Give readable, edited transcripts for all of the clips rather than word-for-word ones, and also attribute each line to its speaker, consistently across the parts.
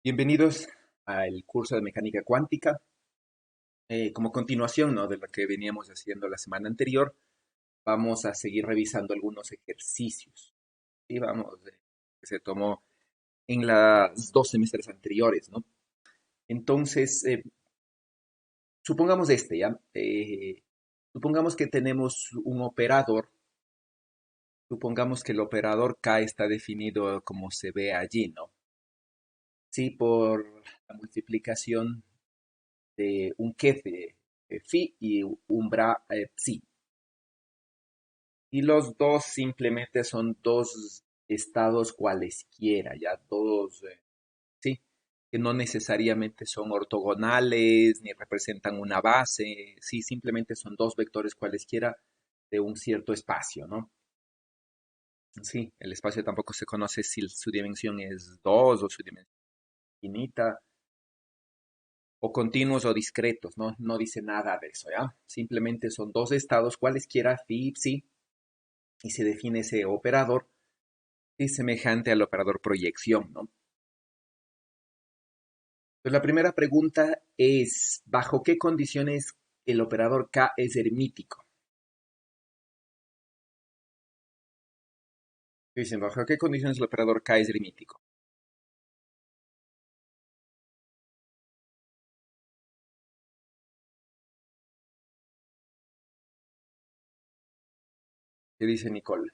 Speaker 1: Bienvenidos al curso de mecánica cuántica. Como continuación, ¿no?, de lo que veníamos haciendo la semana anterior, vamos a seguir revisando algunos ejercicios. ¿Sí? Que se tomó en las 2 semestres anteriores, ¿no? Entonces, supongamos ¿ya? Supongamos que tenemos un operador. Supongamos que el operador K está definido como se ve allí, ¿no? Sí, por la multiplicación de un kef de phi y un bra psi. Y los dos simplemente son dos estados cualesquiera, ya todos, sí, que no necesariamente son ortogonales ni representan una base, sí, simplemente son dos vectores cualesquiera de un cierto espacio, ¿no? Sí, el espacio tampoco se conoce si su dimensión es 2 o su dimensión infinita, o continuos o discretos, ¿no? No dice nada de eso, ¿ya? Simplemente son dos estados cualesquiera, phi y psi, y se define ese operador es semejante al operador proyección, ¿no? Pues la primera pregunta es, ¿bajo qué condiciones el operador K es hermítico? Dicen, ¿bajo qué condiciones el operador K es hermítico? ¿Qué dice Nicole?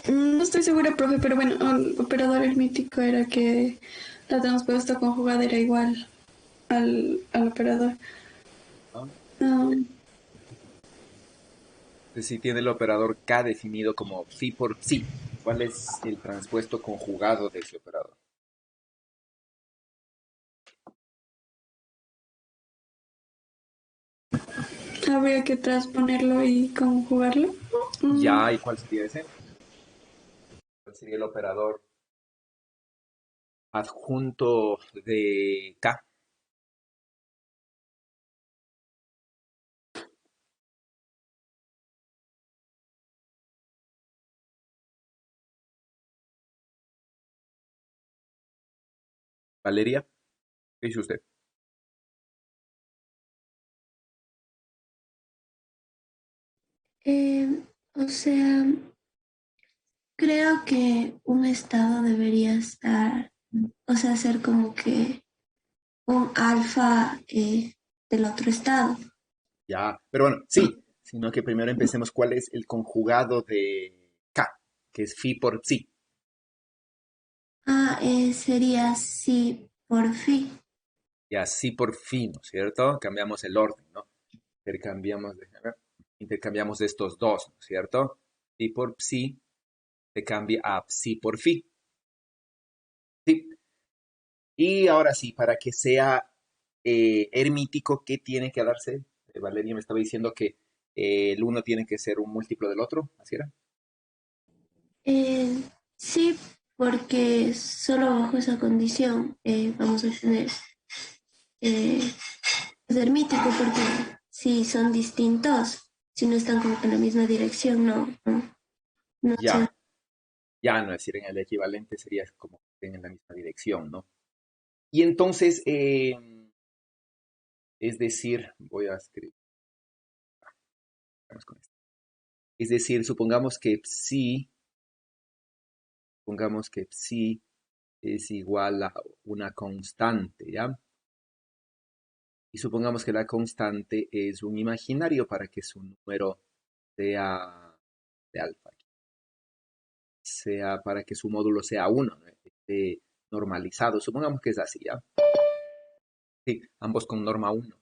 Speaker 2: No estoy segura, profe, pero bueno, el operador hermítico era que la transpuesta conjugada era igual al operador.
Speaker 1: ¿No?
Speaker 2: Um,
Speaker 1: Entonces, si tiene el operador K definido como phi por psi, ¿cuál es el transpuesto conjugado de ese operador?
Speaker 2: Habría que transponerlo y conjugarlo. Mm,
Speaker 1: Ya, ¿y cuál sería ese? ¿Cuál sería el operador adjunto de K? Valeria, ¿qué dice usted?
Speaker 3: Eh, o sea, creo que un estado debería estar, o sea, ser como que un alfa del otro estado.
Speaker 1: Ya, pero bueno, sí, sino que primero empecemos cuál es el conjugado de K, que es phi por psi.
Speaker 3: Sería sí por fin.
Speaker 1: Ya, psi por phi, ¿no es cierto? Cambiamos el orden, ¿no? Intercambiamos, déjame ver, intercambiamos de estos dos, ¿no es cierto? Phi por psi se cambia a psi por phi. Sí. Y ahora sí, para que sea hermítico, ¿qué tiene que darse? Valeria me estaba diciendo que el uno tiene que ser un múltiplo del otro, ¿así era?
Speaker 3: Eh, sí, porque solo bajo esa condición vamos a tener eh, es hermítico, porque si son distintos, si no están como que en la misma dirección, no
Speaker 1: Ya,
Speaker 3: sé.
Speaker 1: ya, no es decir, en el equivalente sería como que estén en la misma dirección, ¿no? Y entonces, es decir, voy a escribir, vamos con esto. Es decir, supongamos que psi es igual a una constante, ¿ya? Y supongamos que la constante es un imaginario para que su número sea de alfa, sea para que su módulo sea uno, ¿no? Esté normalizado. Supongamos que es así, ¿ya? Sí, ambos con norma uno.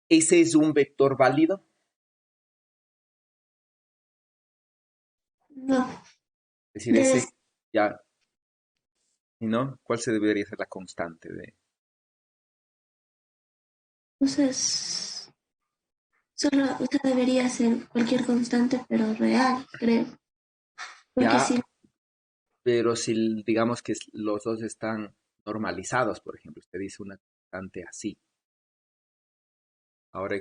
Speaker 1: ¿Ese es un vector válido?
Speaker 3: No,
Speaker 1: Es decir,
Speaker 3: debe
Speaker 1: ese ya, ¿y no? ¿Cuál se debería ser la constante de?
Speaker 3: O sea, solo, o sea, debería ser cualquier constante, pero real, creo. Porque
Speaker 1: Ya,
Speaker 3: si,
Speaker 1: pero si digamos que los dos están normalizados, por ejemplo, usted dice una. constante así. Ahora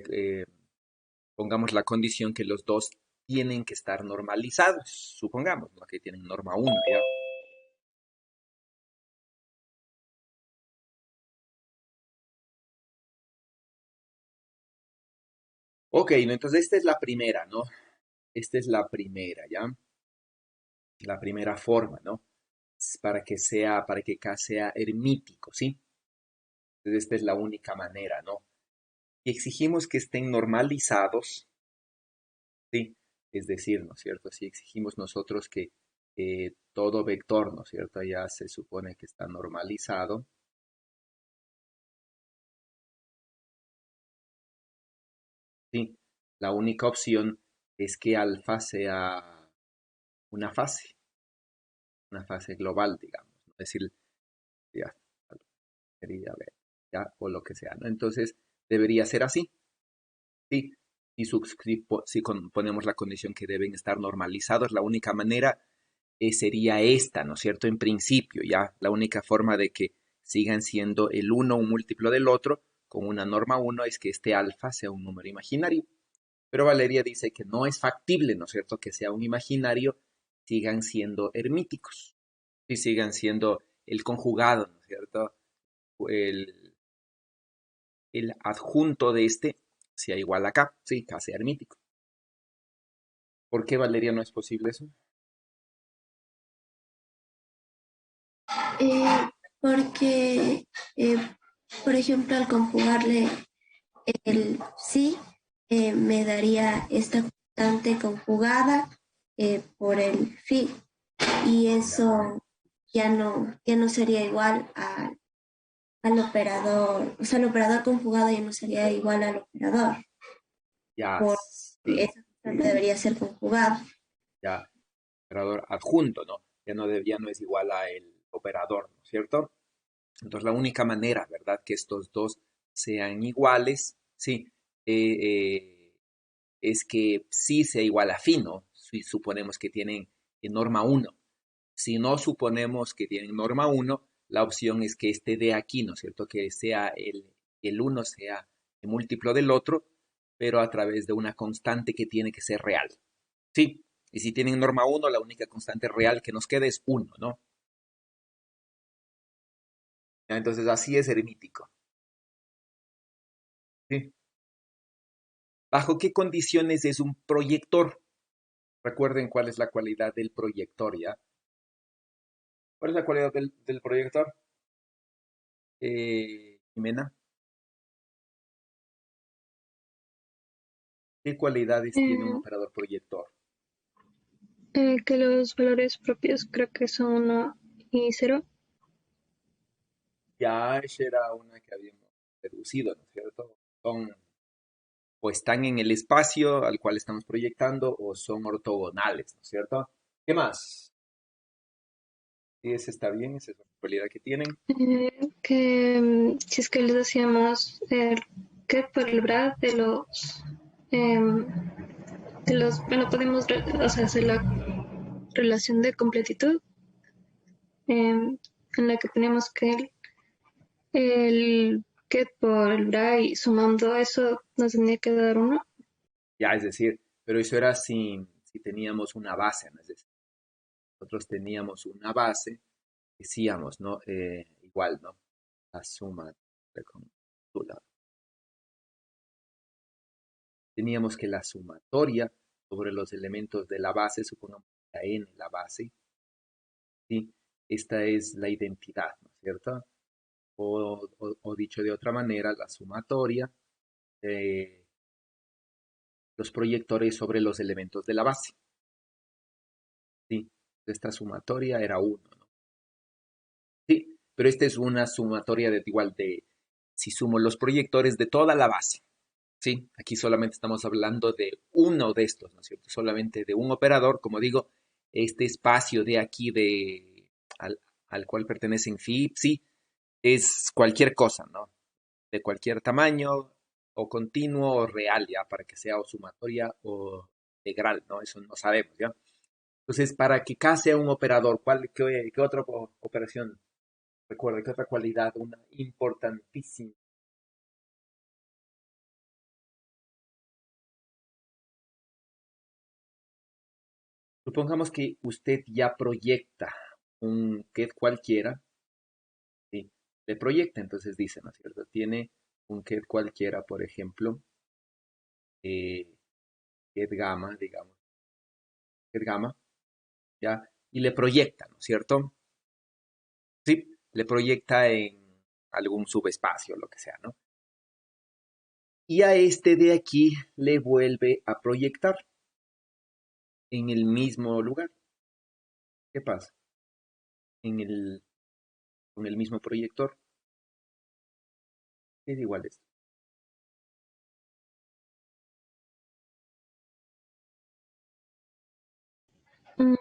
Speaker 1: pongamos la condición que los dos tienen que estar normalizados. Supongamos, ¿no?, que tienen norma 1, ¿ya? Ok, ¿no? Entonces esta es la primera, ¿no? Esta es la primera, ¿ya? La primera forma, ¿no? Para que K sea hermítico, ¿sí? Entonces esta es la única manera, ¿no? Y exigimos que estén normalizados, ¿sí? Es decir, ¿no es cierto? Si exigimos nosotros que todo vector, ¿no es cierto?, ya se supone que está normalizado, ¿sí? La única opción es que alfa sea una fase global, digamos, ¿no? Es decir, ya, sería, ya, o lo que sea, ¿no? Entonces, debería ser así, ¿sí? Si ponemos la condición que deben estar normalizados, la única manera sería esta, ¿no es cierto? En principio, ya, la única forma de que sigan siendo el uno un múltiplo del otro con una norma 1 es que este alfa sea un número imaginario. Pero Valeria dice que no es factible, ¿no es cierto?, que sea un imaginario, sigan siendo hermíticos y sigan siendo el conjugado, ¿no es cierto?, el, el adjunto de este sea igual a K, sí, K sea hermítico. ¿Por qué, Valeria, no es posible eso?
Speaker 3: Porque, por ejemplo, al conjugarle el sí, me daría esta constante conjugada por el fi, y
Speaker 1: Ya,
Speaker 3: eso ya no sería igual al operador, o sea, el operador conjugado ya no sería igual al operador,
Speaker 1: ya,
Speaker 3: por
Speaker 1: sí,
Speaker 3: esa constante debería ser conjugada.
Speaker 1: ya, operador adjunto, ¿no? Ya no es igual a el operador, ¿no es cierto? Entonces, la única manera, ¿verdad?, que estos dos sean iguales, sí, es que sí sea igual a phi, ¿no? Si suponemos que tienen norma 1. Si no suponemos que tienen norma 1, la opción es que este de aquí, ¿no es cierto?, que sea el uno sea el múltiplo del otro, pero a través de una constante que tiene que ser real. Sí, y si tienen norma 1, la única constante real que nos queda es 1, ¿no? Entonces así es hermítico. ¿Sí? ¿Bajo qué condiciones es un proyector? Recuerden cuál es la cualidad del proyector, ¿ya? ¿Cuál es la cualidad del proyector? Jimena, ¿qué cualidades tiene un
Speaker 2: Eh,
Speaker 1: operador proyector?
Speaker 2: que los valores propios creo que son 1 y 0.
Speaker 1: Ya esa era una que habíamos deducido, ¿no es cierto? O están en el espacio al cual estamos proyectando o son ortogonales, ¿no es cierto? ¿Qué más? Sí, ese está bien, esa es la cualidad que tienen.
Speaker 2: Que si es que les hacíamos el que por el bra em, bueno, podemos o sea, hacer la relación de completitud en la que ponemos que el get por el bra y sumando eso nos tendría que dar 1.
Speaker 1: Ya, es decir, pero eso era si teníamos una base, ¿no? Es decir, nosotros teníamos una base, decíamos, ¿no? Igual, ¿no? La suma de con tu lado. Teníamos que la sumatoria sobre los elementos de la base, supongamos la n, la base, ¿sí? Esta es la identidad, ¿no es cierto? O dicho de otra manera, la sumatoria de los proyectores sobre los elementos de la base, ¿sí? Esta sumatoria era 1, ¿no? Sí, pero esta es una sumatoria de igual de, si sumo los proyectores de toda la base, ¿sí? Aquí solamente estamos hablando de uno de estos, ¿no es cierto? Solamente de un operador, como digo, este espacio de aquí al cual pertenecen phi, psi, es cualquier cosa, ¿no? De cualquier tamaño, o continuo, o real, ya, para que sea o sumatoria o integral, ¿no? Eso no sabemos, ¿ya? Entonces, para que K sea un operador, qué otra operación? Recuerda, ¿qué otra cualidad? Una importantísima Supongamos que usted ya proyecta un QED cualquiera, ¿sí? Le proyecta, entonces dice, ¿no es cierto? Tiene un QED cualquiera, por ejemplo, eh, QED gamma, digamos, QED gamma, ¿ya? Y le proyecta, ¿no es cierto? Sí, le proyecta en algún subespacio, lo que sea, ¿no? Y a este de aquí le vuelve a proyectar en el mismo lugar. ¿Qué pasa? En el, con el mismo proyector es igual esto.
Speaker 2: Mm,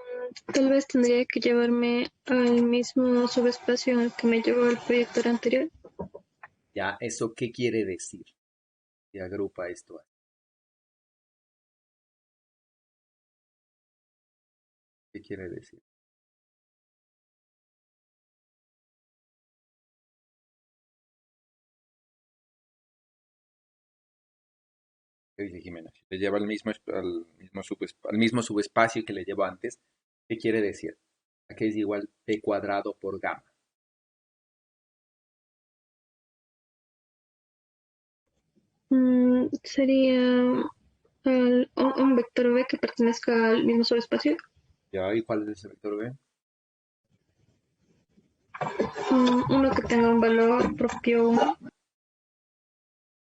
Speaker 2: Tal vez tendría que llevarme al mismo subespacio al que me llevó el proyector anterior.
Speaker 1: ¿Ya? ¿Eso qué quiere decir? Se agrupa esto. ¿Qué quiere decir? ¿Qué dice Jimena? Si le lleva al mismo subespacio que le llevó antes, ¿qué quiere decir? Aquí es igual p cuadrado por gamma.
Speaker 2: Sería un vector V que pertenezca al mismo subespacio.
Speaker 1: ¿Ya? ¿Y cuál es ese vector b?
Speaker 2: Uno que tenga un valor propio 1.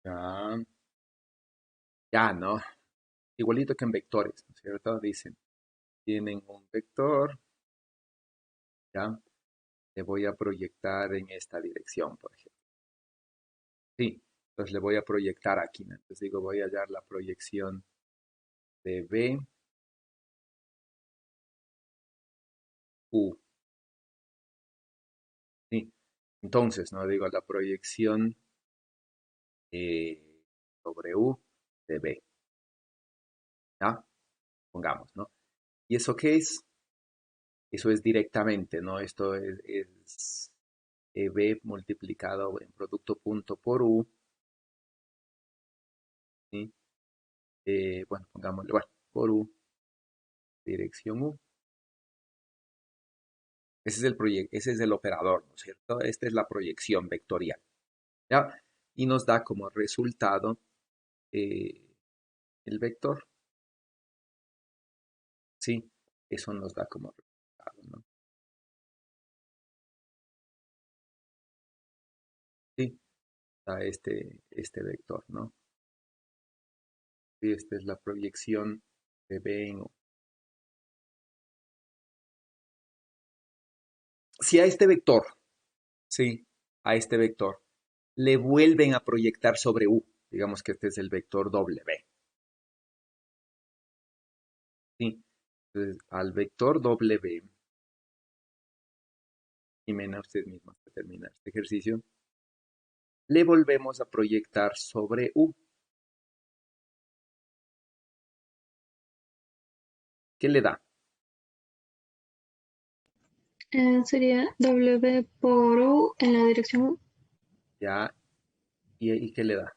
Speaker 1: Ya, ya, ¿no? Igualito que en vectores, ¿no es cierto? Dicen, tienen un vector, ¿ya? Le voy a proyectar en esta dirección, por ejemplo. Sí, entonces le voy a proyectar aquí, ¿no? Entonces digo, voy a hallar la proyección de B, U. Sí, entonces, ¿no? Digo, la proyección eh, sobre U de B, ¿ya? Pongamos, ¿no? ¿Y eso qué es? Eso es directamente, ¿no? Esto es B multiplicado en producto punto por U, ¿sí? Bueno, pongámosle, bueno, por U, dirección U. Ese es el operador, ¿no es cierto? Esta es la proyección vectorial, ¿ya? Y nos da como resultado eh, el vector, ¿sí? Eso nos da como resultado, ¿no? Sí, da este vector, ¿no? Y esta es la proyección de B en U. Si a este vector, ¿sí? A este vector, le vuelven a proyectar sobre U, digamos que este es el vector W, ¿sí? Entonces, al vector W, y menos usted mismo hasta terminar este ejercicio, le volvemos a proyectar sobre U. ¿Qué le da?
Speaker 2: Sería W por U en la dirección U.
Speaker 1: ¿Ya? ¿Y qué le da?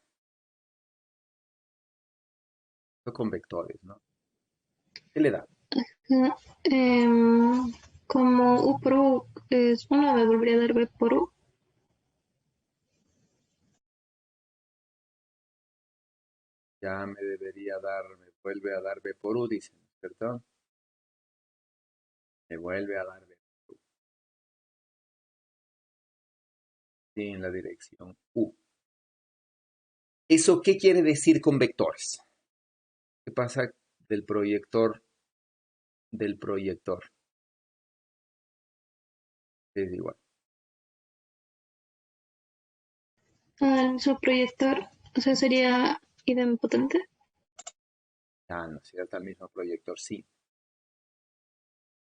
Speaker 1: Esto con vectores, ¿no? ¿Qué le da?
Speaker 2: Ah, como U por U es 1, me volvería a dar B por U.
Speaker 1: Ya me debería dar, me vuelve a dar B por U, dicen, ¿cierto? Me vuelve a dar B por U. Sí, en la dirección U. ¿Eso qué quiere decir con vectores? ¿Qué pasa del proyector del proyector? Es igual.
Speaker 2: Su proyector, o sea, sería idempotente.
Speaker 1: Ya, ¿no es cierto? El mismo proyector, sí.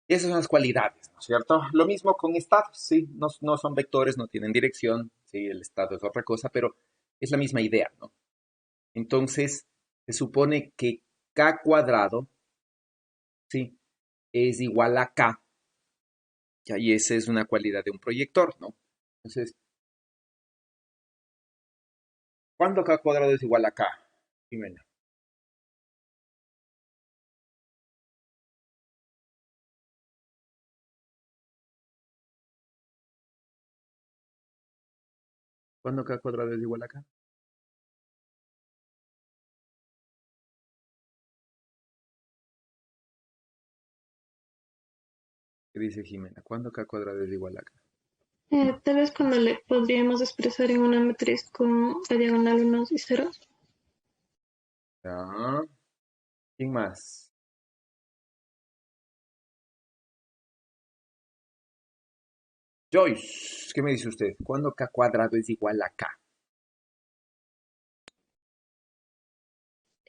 Speaker 1: Esas son las cualidades, ¿no es cierto? Lo mismo con estados, sí. No son vectores, no tienen dirección, sí. El estado es otra cosa, pero es la misma idea, ¿no? Entonces, se supone que K cuadrado, sí, es igual a K, y esa es una cualidad de un proyector, ¿no? Entonces, ¿cuándo K cuadrado es igual a K? Jimena. ¿Cuándo k cuadrado es igual a k? ¿Qué dice Jimena? ¿Cuándo k cuadrado es igual a k?
Speaker 2: Tal vez cuando le podríamos expresar en una matriz con la diagonal unos y ceros.
Speaker 1: Ya. ¿Quién más? Joyce, ¿qué me dice usted? ¿Cuándo k cuadrado es igual a k?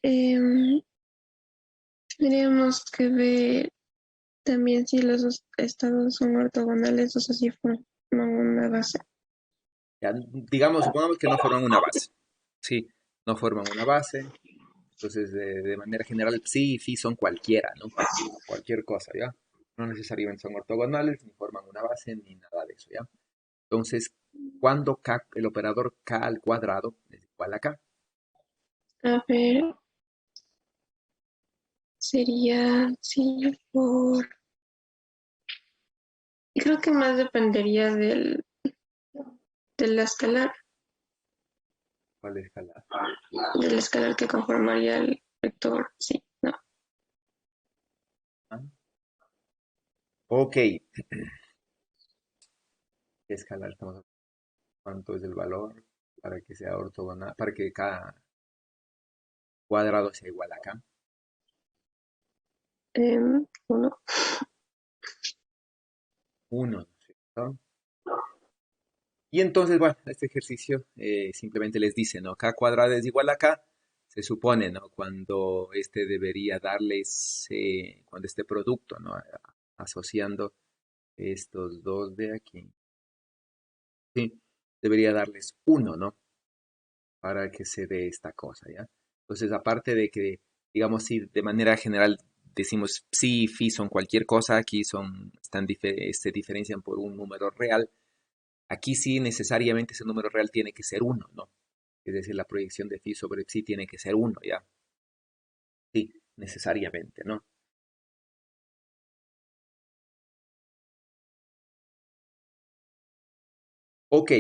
Speaker 3: Em, Tendríamos que ver también si los dos estados son ortogonales, o sea, si forman una base.
Speaker 1: Ya, digamos, supongamos que no forman una base. Sí, no forman una base. Entonces, de manera general, sí y fi son cualquiera, ¿no? Cualquier cosa, ¿ya? No necesariamente son ortogonales, ni forman una base, ni nada de eso, ¿ya? Entonces, cuando k, el operador k al cuadrado es igual a k,
Speaker 3: A ver, sería, sí, por... Creo que más dependería del escalar,
Speaker 1: ¿cuál es escalar?
Speaker 3: del escalar que conformaría el vector, sí, no.
Speaker 1: ¿Ah? Ok, ¿qué escalar estamos hablando? ¿Cuánto es el valor para que sea ortogonal, para que k cuadrado sea igual a k?
Speaker 3: Uno.
Speaker 1: 1, ¿no es cierto? Y entonces, bueno, este ejercicio simplemente les dice, ¿no? K cuadrado es igual a K, se supone, ¿no? Cuando este debería darles, cuando este producto, ¿no? Asociando estos dos de aquí, ¿sí? Debería darles uno, ¿no? Para que se dé esta cosa, ¿ya? Entonces, aparte de que, digamos, si de manera general decimos sí y fi son cualquier cosa, aquí se diferencian por un número real. Aquí sí necesariamente ese número real tiene que ser uno, ¿no? Es decir, la proyección de phi sobre psi tiene que ser uno, ¿ya? Sí, necesariamente, ¿no? Ok.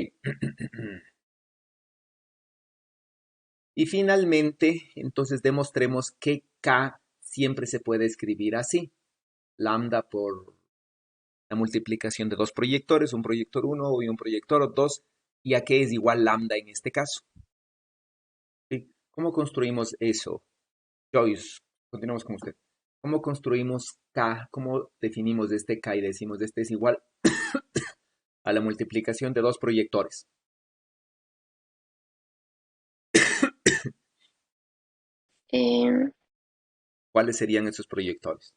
Speaker 1: Y finalmente, entonces demostremos que K siempre se puede escribir así. Lambda por la multiplicación de dos proyectores, un proyector 1 y un proyector 2, y a qué es igual lambda en este caso. ¿Sí? ¿Cómo construimos eso? Joyce, continuamos con usted. ¿Cómo construimos K? ¿Cómo definimos este K y decimos este es igual a la multiplicación de dos proyectores?
Speaker 3: Em,
Speaker 1: ¿Cuáles serían esos proyectores?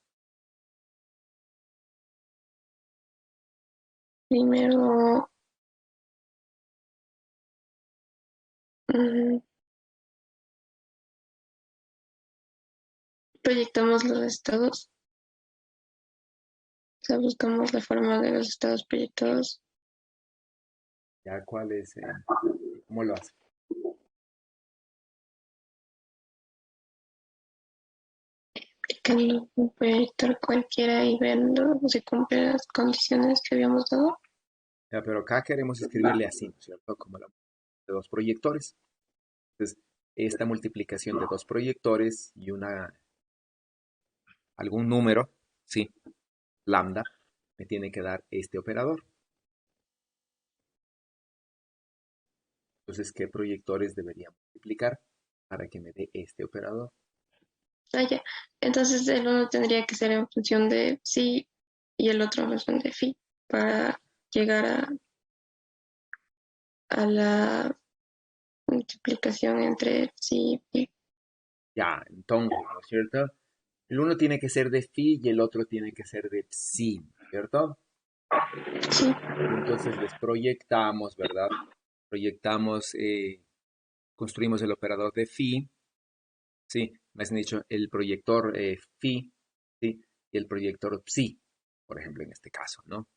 Speaker 3: Primero, mm, proyectamos los estados, o sea, buscamos la forma de los estados proyectados.
Speaker 1: ¿Ya cuáles? ¿Cómo lo hace?
Speaker 3: Aplicando un proyector cualquiera y viendo si cumple las condiciones que habíamos dado.
Speaker 1: Ya, pero acá queremos escribirle así, ¿no es cierto? Como la de dos proyectores. Entonces, esta multiplicación de dos proyectores y algún número, sí, lambda, me tiene que dar este operador. Entonces, ¿qué proyectores debería multiplicar para que me dé este operador?
Speaker 3: Ah, ya. Entonces el uno tendría que ser en función de sí y el otro en función de phi para llegar a la multiplicación entre sí y phi.
Speaker 1: Ya, entonces, ¿no es cierto? El uno tiene que ser de phi y el otro tiene que ser de psi, ¿no es cierto?
Speaker 3: Sí,
Speaker 1: Y entonces les proyectamos, ¿verdad? Proyectamos, construimos el operador de phi, ¿sí? Me han dicho el proyector phi, ¿sí? Y el proyector psi, por ejemplo, en este caso, ¿no?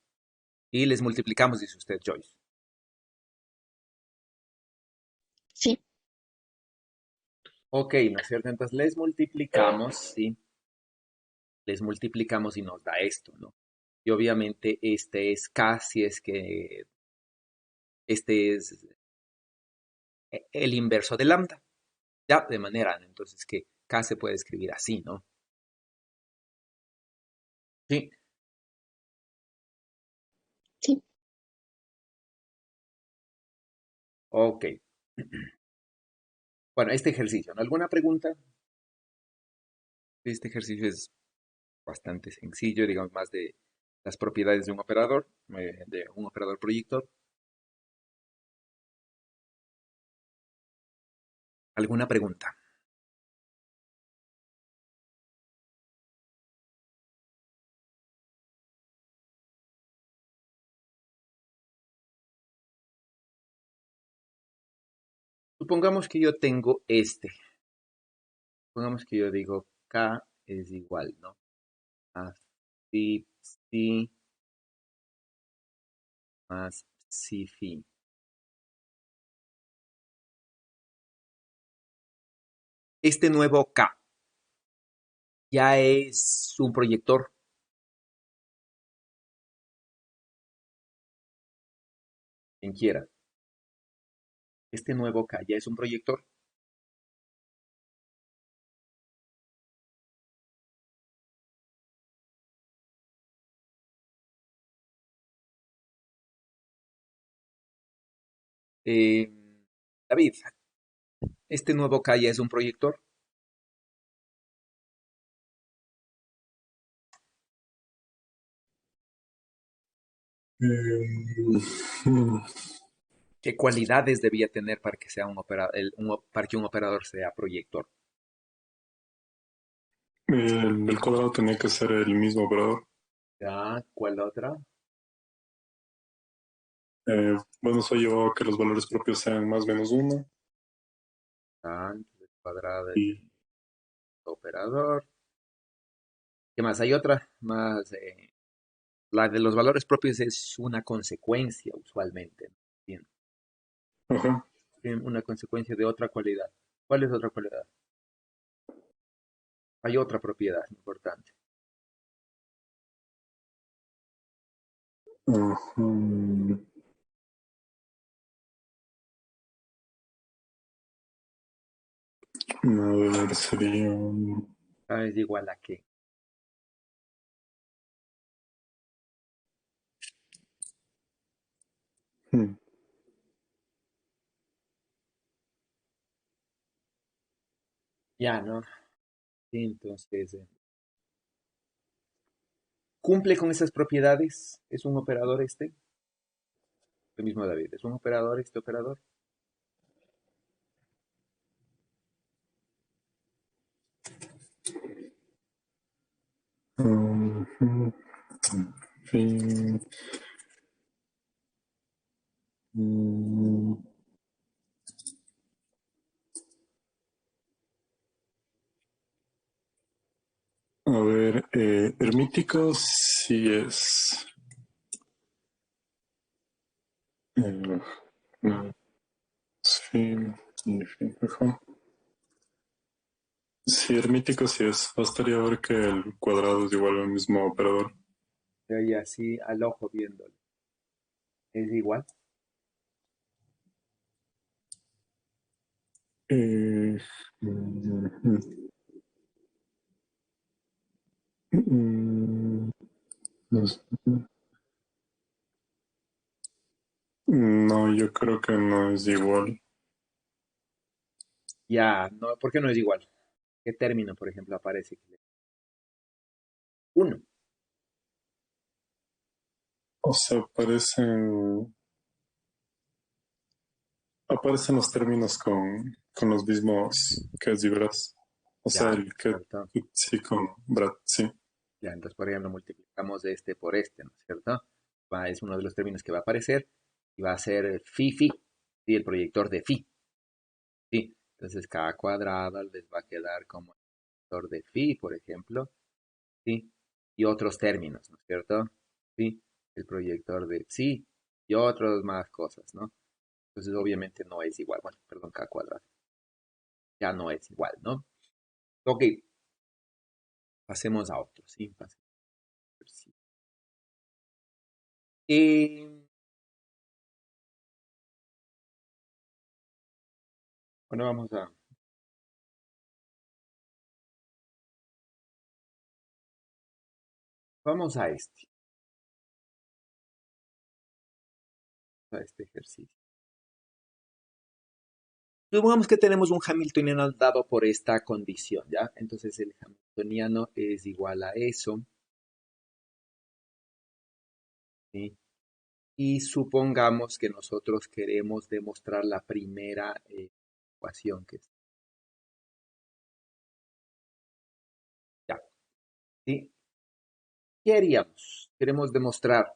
Speaker 1: Y les multiplicamos, dice usted, Joyce.
Speaker 3: sí.
Speaker 1: Ok, ¿no es cierto? Entonces les multiplicamos, ¿sí? Les multiplicamos y nos da esto, ¿no? Y obviamente este es K, si es que este es el inverso de lambda. Ya, de manera, entonces, que K se puede escribir así, ¿no? Sí.
Speaker 2: Sí.
Speaker 1: Ok. Bueno, este ejercicio, ¿no? ¿Alguna pregunta? Este ejercicio es bastante sencillo, digamos, más de las propiedades de un operador proyector. ¿Alguna pregunta? Supongamos que yo tengo este. Supongamos que yo digo K es igual, ¿no? A phi psi más psi phi. Este nuevo K ya es un proyector. Quien quiera. Este nuevo K ya es un proyector. Eh, David, este nuevo K ya es un proyector.
Speaker 4: Mm,
Speaker 1: ¿Qué cualidades debía tener para que sea para que un operador sea proyector?
Speaker 4: el cuadrado tenía que ser el mismo operador.
Speaker 1: Ya, ¿cuál la otra?
Speaker 4: Bueno, eso llevó a que los valores propios sean más menos uno.
Speaker 1: Ah, entonces cuadrado del
Speaker 4: Y,
Speaker 1: operador. ¿Qué más? Hay otra más. La de los valores propios es una consecuencia usualmente, ¿no? Bien,
Speaker 4: ajá.
Speaker 1: bien, una consecuencia de otra cualidad. ¿Cuál es otra cualidad? Hay otra propiedad importante.
Speaker 4: Ajá. A ver, sería.
Speaker 1: Ah, es igual a qué.
Speaker 4: Mm,
Speaker 1: Ya, ¿no? Sí, entonces, ¿cumple con esas propiedades? ¿Es un operador este? El mismo David, ¿es un operador este operador?
Speaker 4: ujú, fin, mm, a ver, hermítico sí es. Eh, no, fin, fin, ajá. Sí, hermítico sí es. Bastaría ver que el cuadrado es igual al mismo operador.
Speaker 1: Y así al ojo viéndolo. ¿Es igual?
Speaker 4: Eh, ujú, mm, no sé. No, yo creo que no es igual.
Speaker 1: Ya, no, ¿por qué no es igual? ¿Qué término, por ejemplo, aparece? Uno.
Speaker 4: O sea, aparecen los términos con los mismos que es Libras. O sea,
Speaker 1: Ya,
Speaker 4: el que
Speaker 1: ¿cierto?
Speaker 4: sí con Brad, sí.
Speaker 1: Ya, entonces, por ejemplo, multiplicamos este por este, ¿no es cierto? Es uno de los términos que va a aparecer y va a ser phi phi, ¿sí? El proyector de phi, ¿sí? Entonces, cada cuadrado les va a quedar como el proyector de phi, por ejemplo, ¿sí? Y otros términos, ¿no es cierto? ¿Sí? El proyector de psi y otras más cosas, ¿no? Entonces, obviamente no es igual. Bueno, perdón, cada cuadrado ya no es igual, ¿no? Ok, pasemos a otro, ¿sí? Eh, Bueno, a este ejercicio. Supongamos que tenemos un Hamiltoniano dado por esta condición, ¿ya? Entonces el Hamiltoniano es igual a eso, ¿sí? Y supongamos que nosotros queremos demostrar la primera ecuación que es, ya, ¿sí? ¿Qué haríamos? Queremos demostrar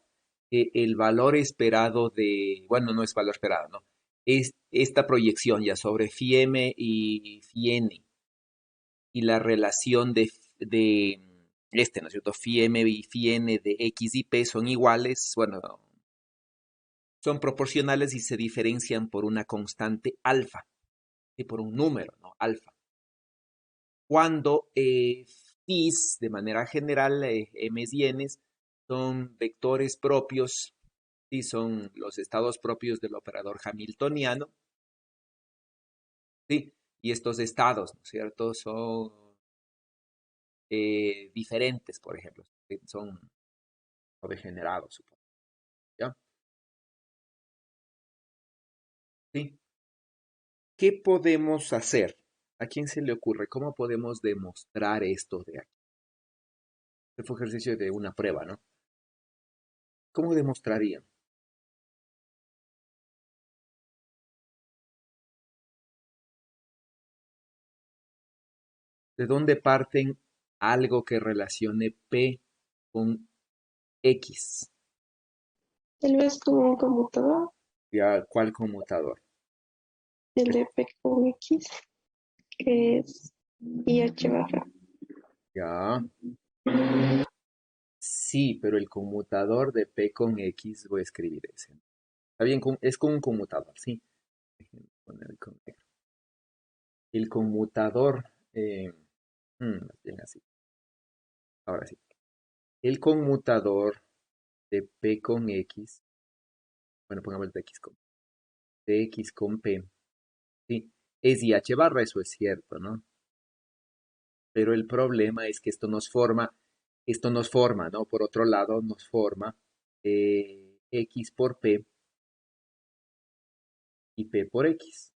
Speaker 1: que el valor esperado de, bueno, no es valor esperado, ¿no? Es esta proyección ya sobre phi m y phi n y la relación de ¿no es cierto? Phi m y phi n de x y p son iguales, bueno, son proporcionales y se diferencian por una constante alfa y por un número, ¿no? Alfa. Cuando phis, de manera general, m y n son vectores propios, sí, son los estados propios del operador hamiltoniano, sí, y estos estados, ¿no es cierto?, son diferentes, por ejemplo, son degenerados, supongo, ¿ya? Sí. ¿Qué podemos hacer? ¿A quién se le ocurre? ¿Cómo podemos demostrar esto de aquí? Este fue ejercicio de una prueba, ¿no? ¿Cómo demostrarían? ¿De dónde parten algo que relacione P con X?
Speaker 2: Tal vez con un conmutador,
Speaker 1: ¿Ya cuál conmutador?
Speaker 2: el de P con X, que es IH barra.
Speaker 1: Ya. Sí, pero el conmutador de P con X voy a escribir ese. Está bien, es con un conmutador, sí. Déjenme poner con negro. El conmutador, más bien así. Ahora sí. El conmutador de P con X, bueno, pongamos de X con P, sí, es IH barra, eso es cierto, ¿no? Pero el problema es que esto nos forma, ¿no? Por otro lado, nos forma X por P y P por X.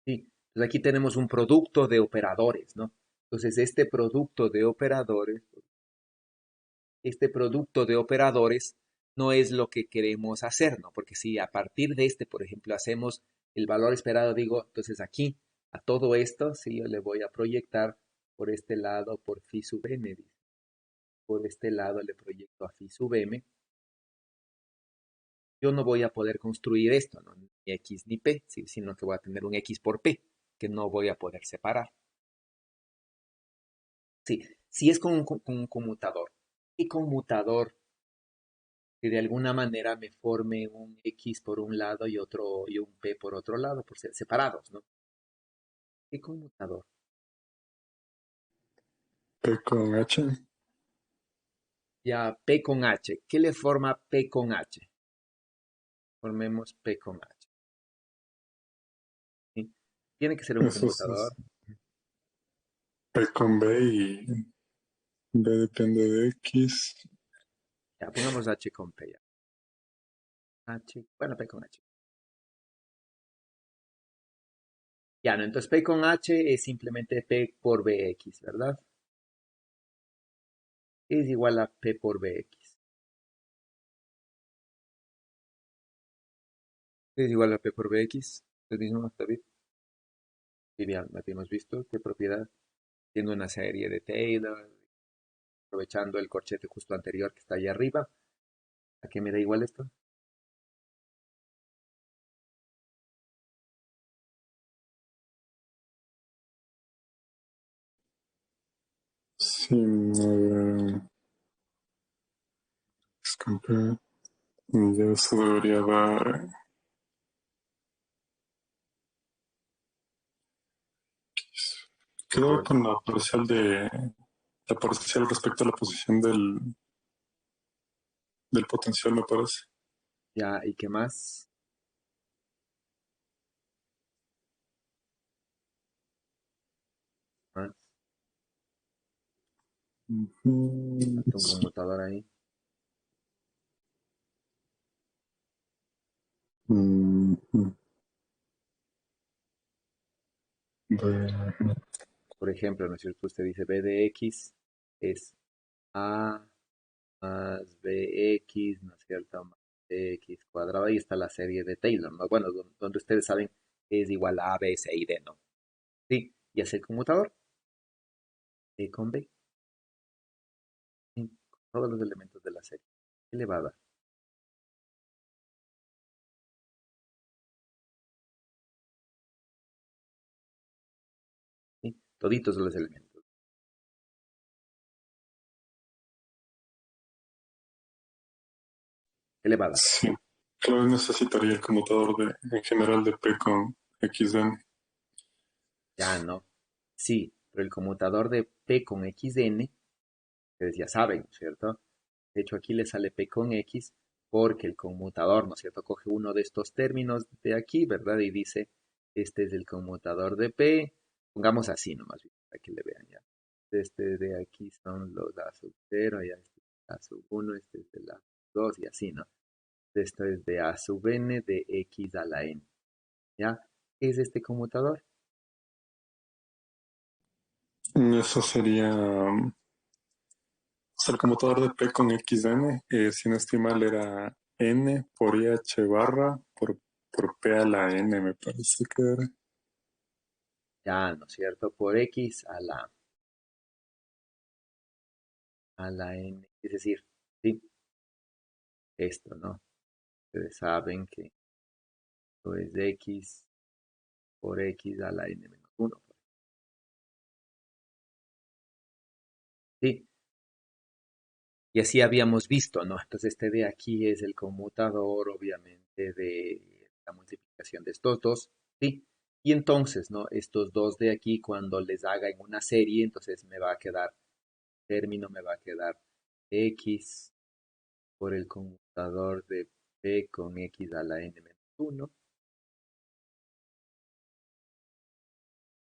Speaker 1: Sí, entonces aquí tenemos un producto de operadores, ¿no? Entonces este producto de operadores no es lo que queremos hacer, ¿no? Porque si a partir de este, por ejemplo, hacemos el valor esperado, digo, entonces aquí, a todo esto, sí, yo le voy a proyectar por este lado por phi sub m, dice. Por este lado le proyecto a phi sub m. Yo no voy a poder construir esto, ¿no? Ni x ni p, sí, sino que voy a tener un x por p, que no voy a poder separar. Sí, si es con un conmutador. ¿Qué conmutador que de alguna manera me forme un X por un lado y otro y un P por otro lado, por ser separados, ¿no? ¿Qué conmutador?
Speaker 4: P con H.
Speaker 1: Ya P con H. ¿Qué le forma P con H? Formemos P con H. ¿Sí? Tiene que ser un
Speaker 4: Eso
Speaker 1: conmutador.
Speaker 4: es P con B y B depende de X.
Speaker 1: Ya, pongamos H con P ya. H, bueno, P con H. Ya, no, entonces P con H es simplemente P por BX, ¿verdad? Es igual a P por BX. Es igual a P por BX. ¿Lo mismo, David? Y bien, lo hemos visto. ¿Qué propiedad? Tiene una serie de Taylor, aprovechando el corchete justo anterior que está ahí arriba. ¿A qué me da igual esto?
Speaker 4: Sí, a ver, escapé. Y eso debería dar. Quedó con la parcial respecto a la posición del potencial, me parece.
Speaker 1: Ya, ¿y qué más?
Speaker 4: Ujú.
Speaker 1: Falta un conmutador ahí.
Speaker 4: Mm, bueno,
Speaker 1: Por ejemplo, ¿no es cierto? Usted dice b de x es a más bx, ¿no es cierto? Más x cuadrado. Ahí está la serie de Taylor, ¿no? Bueno, donde ustedes saben que es igual a b, c y d, ¿no? Sí, y es el conmutador, con b, sí, con todos los elementos de la serie. ¿Qué le va a dar? ¿Sí? Toditos los elementos. ¿Qué le va a dar?
Speaker 4: sí. Tal vez necesitaría el conmutador en general de P con XN.
Speaker 1: Ya no. Sí, pero el conmutador de p con xn, ustedes ya saben, ¿no es cierto? De hecho, aquí le sale p con x porque el conmutador, ¿no es cierto? Coge uno de estos términos de aquí, ¿verdad? Y dice, este es el conmutador de p. Pongamos así nomás, bien, para que le vean ya. Este de aquí son los a sub 0, ya este es a sub 1, este es de la 2 y así, ¿no? Esto es de a sub n de x a la n, ¿ya? ¿Qué es este conmutador?
Speaker 4: Eso sería o sea, el conmutador de P con XN, si no estoy mal, era N por IH barra por P a la N, me parece que era.
Speaker 1: Ya, ¿no es cierto? Por x a la n, es decir, sí, esto, ¿no? Ustedes saben que esto es de x por x a la n menos 1. Sí, y así habíamos visto, ¿no? Entonces este de aquí es el conmutador, obviamente, de la multiplicación de estos dos, ¿sí? Y entonces, ¿no? Estos dos de aquí, cuando les haga en una serie, entonces me va a quedar, término me va a quedar x por el conmutador de p con x a la n menos 1,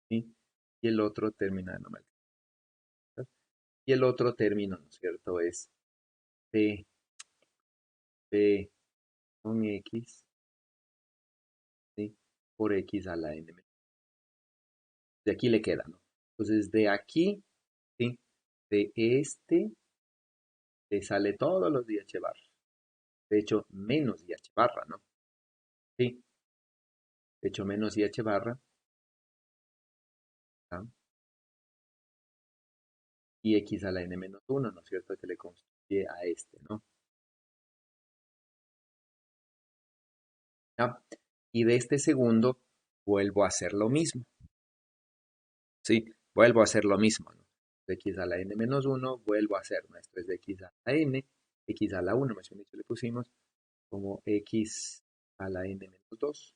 Speaker 1: ¿sí? Y el otro término, no me alcanza. Y el otro término, ¿no es cierto? Es p, p con x, ¿sí? Por x a la n menos 1. De aquí le queda, ¿no? Entonces, de aquí, ¿sí? De este le sale todos los IH barra. De hecho, menos IH barra, ¿no? Sí, de hecho, menos IH barra, ¿ah? Y x a la n menos 1, ¿no es cierto? Que le constituye a este, ¿no? ¿Ya? Y de este segundo vuelvo a hacer lo mismo, ¿sí? Vuelvo a hacer lo mismo, ¿no? De x a la n menos 1, vuelvo a hacer, ¿no? Esto es de x a la n, x a la 1, más bien dicho, le pusimos como x a la n menos 2,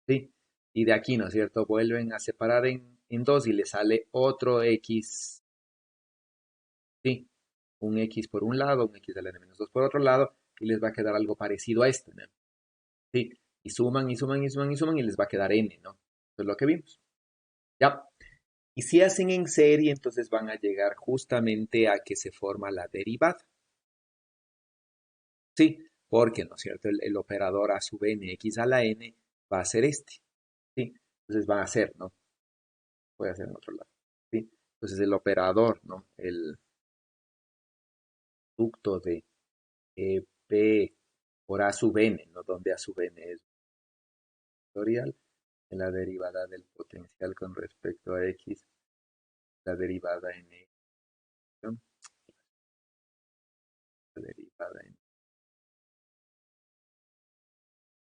Speaker 1: ¿sí? Y de aquí, ¿no es cierto? Vuelven a separar en dos y le sale otro x, ¿sí? Un x por un lado, un x a la n menos 2 por otro lado, y les va a quedar algo parecido a este, ¿no? ¿Sí? Y suman y suman y suman y suman y les va a quedar n, ¿no? Eso es lo que vimos. ¿Ya? Y si hacen en serie, entonces van a llegar justamente a que se forma la derivada. ¿Sí? Porque, ¿no es cierto? El operador a sub n, x a la n, va a ser este. ¿Sí? Entonces van a ser, ¿no? Voy a hacer en otro lado. ¿Sí? Entonces el operador, ¿no? El producto de P por A sub n, ¿no? Donde A sub n es vectorial, en la derivada del potencial con respecto a X, la derivada en X, ¿no? La derivada en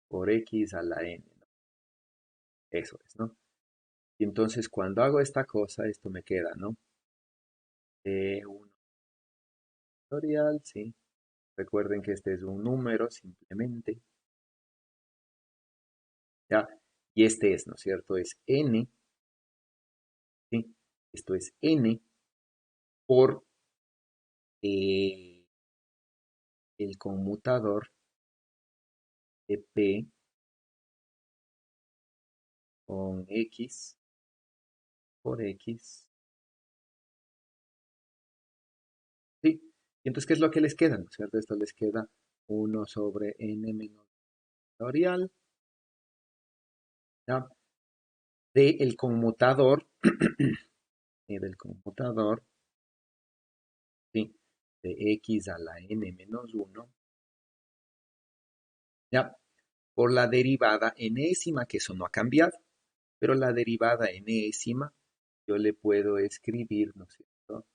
Speaker 1: por X a la n, ¿no? Eso es, ¿no? Y entonces cuando hago esta cosa, esto me queda, ¿no? Un vectorial, ¿sí? Recuerden que este es un número simplemente, ¿ya? Y este es, ¿no es cierto? Es n, ¿sí? Esto es n por el conmutador de p con x por x Y entonces, ¿qué es lo que les queda? ¿No es cierto? Esto les queda 1 sobre n menos factorial, ¿ya? Del conmutador, del conmutador, ¿sí? De x a la n menos 1, ¿ya? Por la derivada enésima, que eso no ha cambiado, pero la derivada enésima yo le puedo escribir, ¿no es cierto?,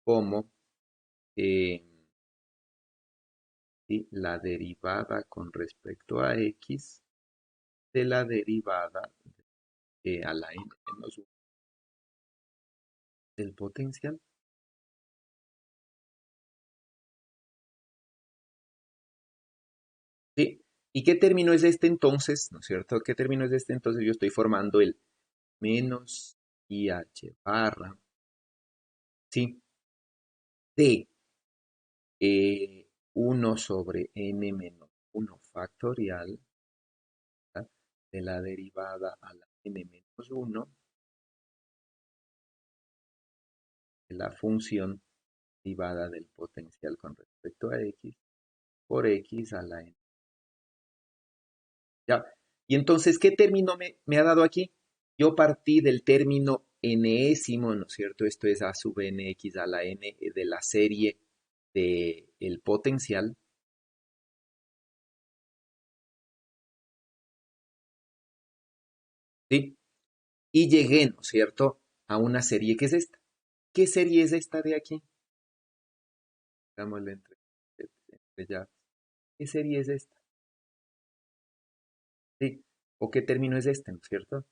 Speaker 1: como eh, ¿sí?, la derivada con respecto a x de la derivada a la n menos 1 del potencial. ¿Sí? ¿Y qué término es este entonces? ¿No es cierto? ¿Qué término es este entonces? Yo estoy formando el menos IH barra, ¿sí?, de 1 sobre n menos 1 factorial, ¿verdad?, de la derivada a la n menos 1 de la función derivada del potencial con respecto a x por x a la n. ¿Ya? Y entonces, ¿qué término me ha dado aquí? Yo partí del término enésimo, ¿no es cierto? Esto es a sub nx a la n de la serie del potencial. ¿Sí? Y llegué, ¿no es cierto?, a una serie que es esta. ¿Qué serie es esta de aquí? Dámosle entre ya. ¿Qué serie es esta? ¿Sí? ¿O qué término es este, ¿no es cierto?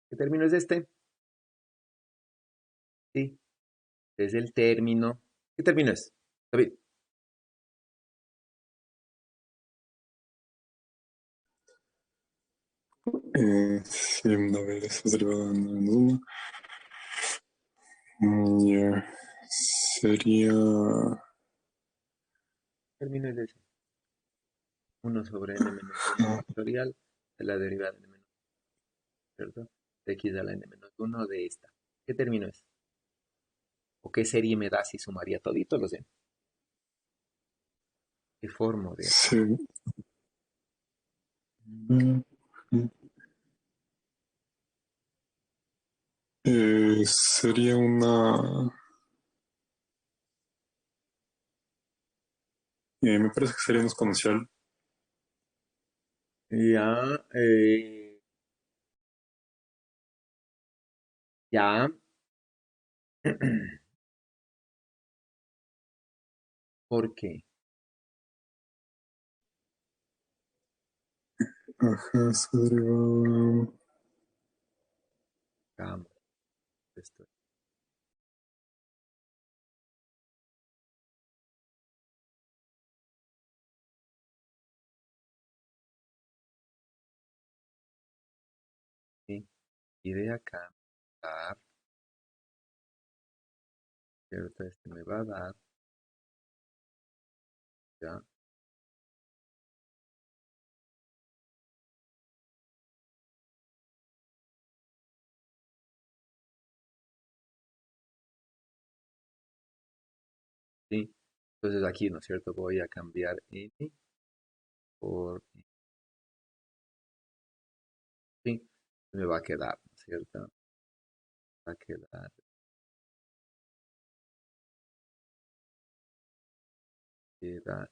Speaker 1: ¿Qué término es este? Sí, es el término. ¿Qué término es, David?
Speaker 4: Sí, a ver, eso es derivada en uno. Ya, sería...
Speaker 1: ¿Qué término es ese? 1 sobre n menos 1 factorial de la derivada de n menos 1, ¿cierto? De x a la n menos 1 de esta. ¿Qué término es? ¿O qué serie me da si sumaría todito los n? ¿Qué forma de aquí?
Speaker 4: Sí. Mm, sería una... me parece que sería un exponencial.
Speaker 1: Ya, ya. ¿Por qué?
Speaker 4: Ajá, se derivaba...
Speaker 1: Vamos, esto. ¿Sí? Y de acá, dar, ¿cierto? Este me va a dar, ya, ¿sí? Entonces aquí, ¿no es cierto? Voy a cambiar n por, sí, me va a quedar, ¿no es cierto? Va a quedar, queda,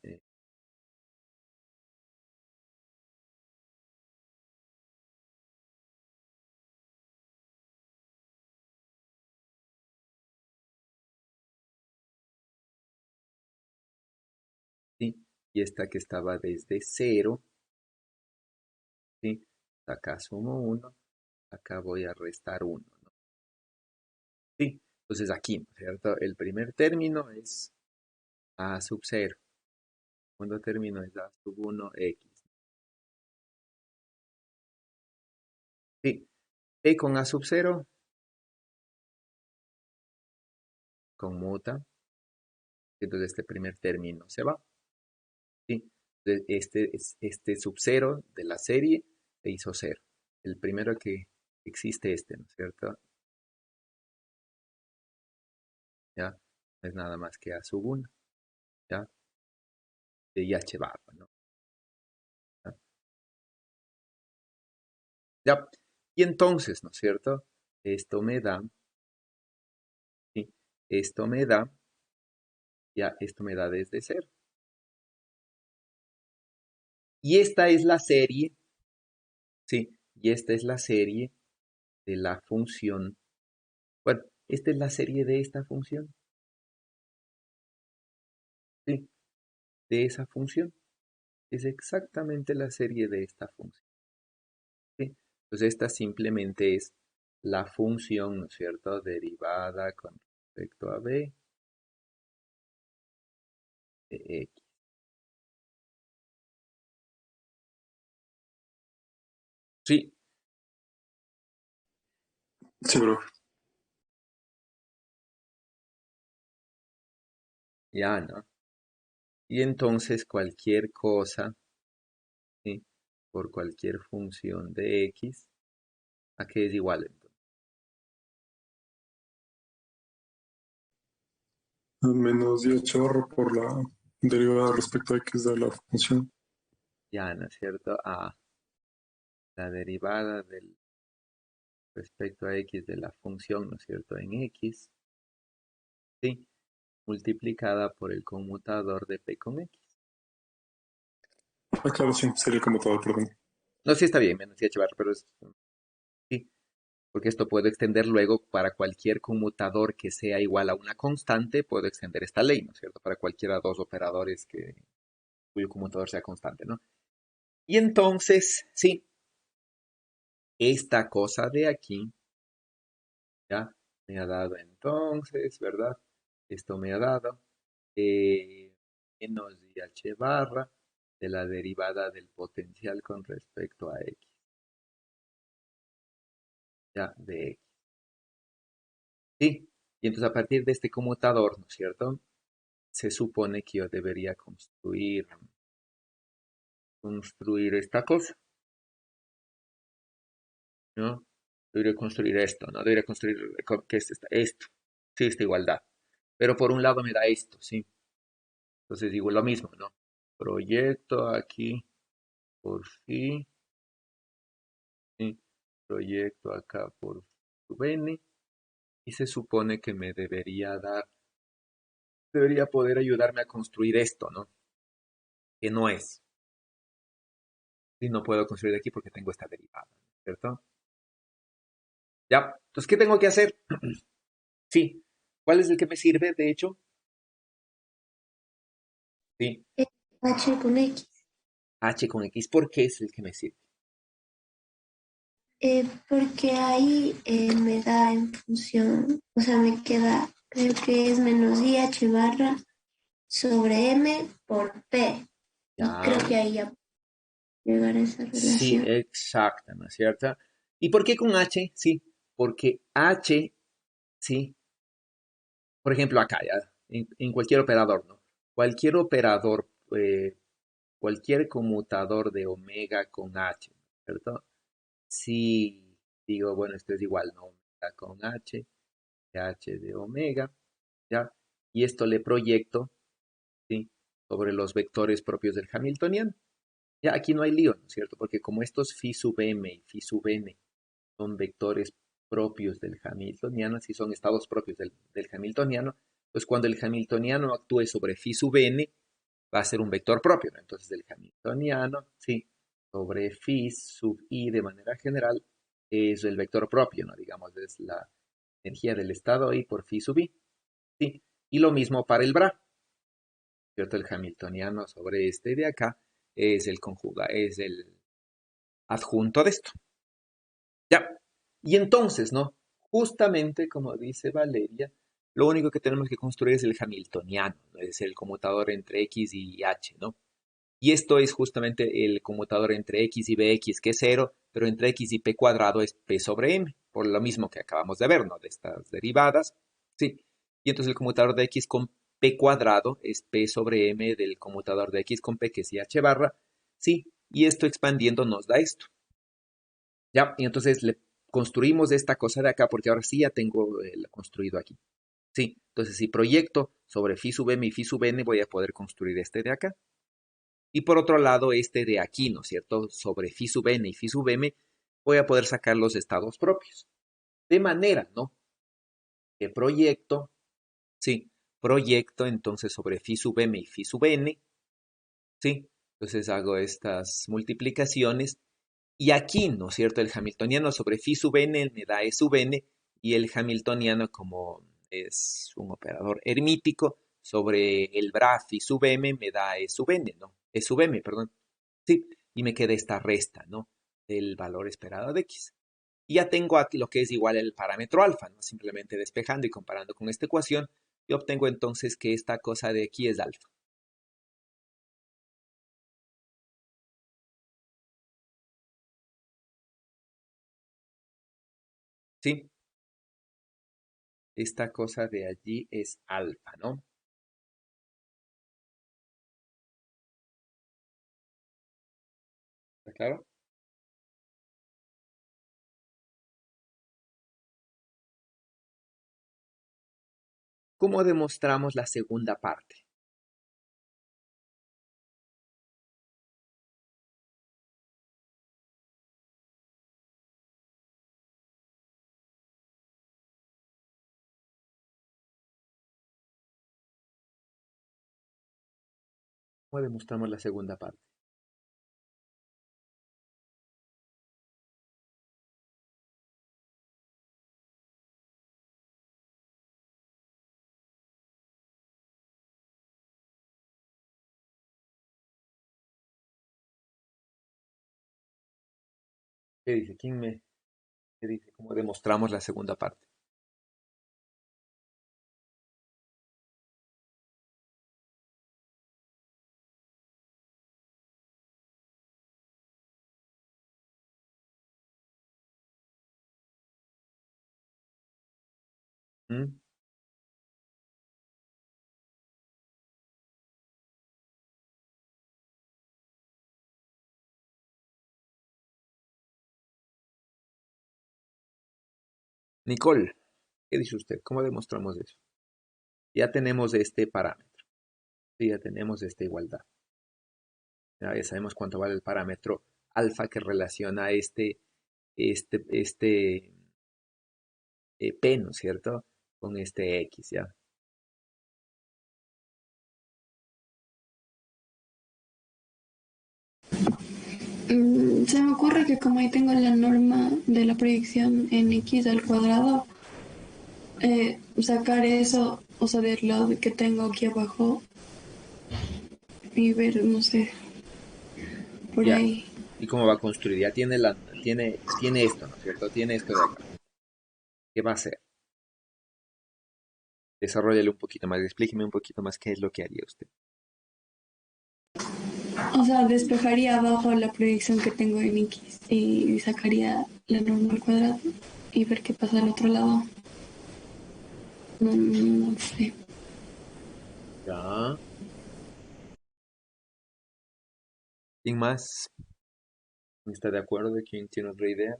Speaker 1: ¿sí? Y esta que estaba desde 0, ¿sí? Acá sumo 1, acá voy a restar 1, ¿no? ¿Sí? Entonces aquí, ¿no es cierto? El primer término es a sub 0. El segundo término es a sub 1 x. ¿Sí? P con a sub 0 conmuta. Entonces este primer término se va. ¿Sí? Entonces este sub 0 de la serie se hizo 0. El primero que existe este, ¿no es cierto? Ya, no es nada más que a sub 1. ¿ya? De IH barra, ¿no? ¿Ya? ¿Ya? Y entonces, ¿no es cierto? Esto me da, ¿sí? Esto me da, ya, esto me da desde cero. Y esta es la serie, ¿sí? Y esta es la serie de la función. Bueno, esta es la serie de esta función, ¿sí? De esa función. Es exactamente la serie de esta función, ¿sí? Entonces esta simplemente es la función, ¿no es cierto?, derivada con respecto a b de x. Sí,
Speaker 4: Sí, bro.
Speaker 1: ya, ¿no? Y entonces cualquier cosa, ¿sí?, por cualquier función de x, ¿a qué es igual entonces?
Speaker 4: Menos 10 barra por la derivada respecto a x de la función.
Speaker 1: Ya, ¿no es cierto? A la derivada del respecto a x de la función, ¿no es cierto?, en x, ¿sí?, multiplicada por el conmutador de p con x.
Speaker 4: Ah, claro, sí, sería como todo, perdón.
Speaker 1: No, sí está bien, menos h barra, pero es, sí, porque esto puedo extender luego para cualquier conmutador que sea igual a una constante, puedo extender esta ley, ¿no es cierto?, para cualquiera de dos operadores cuyo conmutador sea constante, ¿no? Y entonces, sí, esta cosa de aquí, ya, me ha dado entonces, ¿verdad? Esto me ha dado menos h barra de la derivada del potencial con respecto a x, ya, de x. Sí, y entonces a partir de este conmutador, ¿no es cierto?, se supone que yo debería construir esta cosa, ¿no? Debería construir esto, ¿no? Debería construir, ¿qué es esto? Sí, esta igualdad. Pero por un lado me da esto, ¿sí? Entonces digo lo mismo, ¿no? Proyecto aquí por phi, ¿sí? Proyecto acá por sub n, y se supone que me debería poder ayudarme a construir esto, ¿no? Que no es. Y no puedo construir aquí porque tengo esta derivada, ¿cierto? Ya, entonces, ¿qué tengo que hacer? Sí, ¿cuál es el que me sirve, de hecho? Sí,
Speaker 3: H con X.
Speaker 1: h con x, ¿por qué es el que me sirve?
Speaker 3: Porque ahí me da en función, o sea, me queda, creo que es menos IH barra sobre M por P. Y creo
Speaker 1: Ya,
Speaker 3: que ahí ya puedo llegar a esa
Speaker 1: sí,
Speaker 3: relación.
Speaker 1: exacta, ¿no es cierto? ¿Y por qué con h? Sí, porque h, sí, por ejemplo, acá, ya, en cualquier operador, ¿no? Cualquier operador, cualquier conmutador de omega con h, ¿cierto? Si digo, bueno, esto es igual, ¿no? Omega con h, h de omega, ¿ya? Y esto le proyecto, ¿sí?, sobre los vectores propios del Hamiltoniano. Ya aquí no hay lío, ¿no es cierto? Porque como estos phi sub m y phi sub n son vectores propios del Hamiltoniano, si son estados propios del Hamiltoniano, pues cuando el Hamiltoniano actúe sobre phi sub n, va a ser un vector propio, ¿no? Entonces el Hamiltoniano, sí, sobre phi sub i de manera general es el vector propio, ¿no? Digamos, es la energía del estado i por phi sub i, sí. Y lo mismo para el bra, ¿cierto? El Hamiltoniano sobre este de acá es el adjunto de esto. Ya. Y entonces, ¿no? Justamente como dice Valeria, lo único que tenemos que construir es el Hamiltoniano, ¿no? Es el conmutador entre x y h, ¿no? Y esto es justamente el conmutador entre x y bx, que es cero, pero entre x y p cuadrado es p sobre m, por lo mismo que acabamos de ver, ¿no? De estas derivadas, ¿sí? Y entonces el conmutador de x con p cuadrado es p sobre m del conmutador de x con p, que es h barra, ¿sí? Y esto expandiendo nos da esto. Ya, y entonces le construimos esta cosa de acá porque ahora sí ya tengo construido aquí. Sí, entonces si proyecto sobre phi sub m y phi sub n, voy a poder construir este de acá. Y por otro lado, este de aquí, ¿no es cierto? Sobre phi sub n y phi sub m, voy a poder sacar los estados propios. De manera, ¿no? Que proyecto, sí, proyecto entonces sobre phi sub m y phi sub n, sí. Entonces hago estas multiplicaciones. Y aquí, ¿no es cierto? El hamiltoniano sobre phi sub n me da E sub n, y el hamiltoniano, como es un operador hermítico, sobre el bra phi sub m me da E sub n, ¿no? E sub m, perdón. Sí, y me queda esta resta, ¿no? Del valor esperado de x. Y ya tengo aquí lo que es igual el parámetro alfa, ¿no? Simplemente despejando y comparando con esta ecuación, yo obtengo entonces que esta cosa de aquí es alfa. ¿Sí? Esta cosa de allí es alfa, ¿no? ¿Está claro? ¿Cómo demostramos la segunda parte? ¿Cómo demostramos la segunda parte? ¿Qué dice? ¿Qué dice? ¿Cómo demostramos la segunda parte? ¿Mm? Nicole, ¿qué dice usted? ¿Cómo demostramos eso? Ya tenemos este parámetro, sí, ya tenemos esta igualdad. Ya sabemos cuánto vale el parámetro alfa que relaciona este P, ¿no es cierto? Con este X, ¿ya?
Speaker 2: Se me ocurre que como ahí tengo la norma de la proyección en x al cuadrado, sacar eso, o sea, del lado que tengo aquí abajo y ver, no sé, por
Speaker 1: Ya.
Speaker 2: ahí.
Speaker 1: ¿Y cómo va a construir? Ya tiene esto, ¿no es cierto? Tiene esto de acá. ¿Qué va a hacer? Desarrollale un poquito más, explíqueme un poquito más qué es lo que haría usted.
Speaker 2: O sea, despejaría abajo la proyección que tengo en x y sacaría la norma al cuadrado y ver qué pasa al otro lado. No, no sé.
Speaker 1: Ya. ¿Quién más está de acuerdo? ¿Quién tiene otra idea?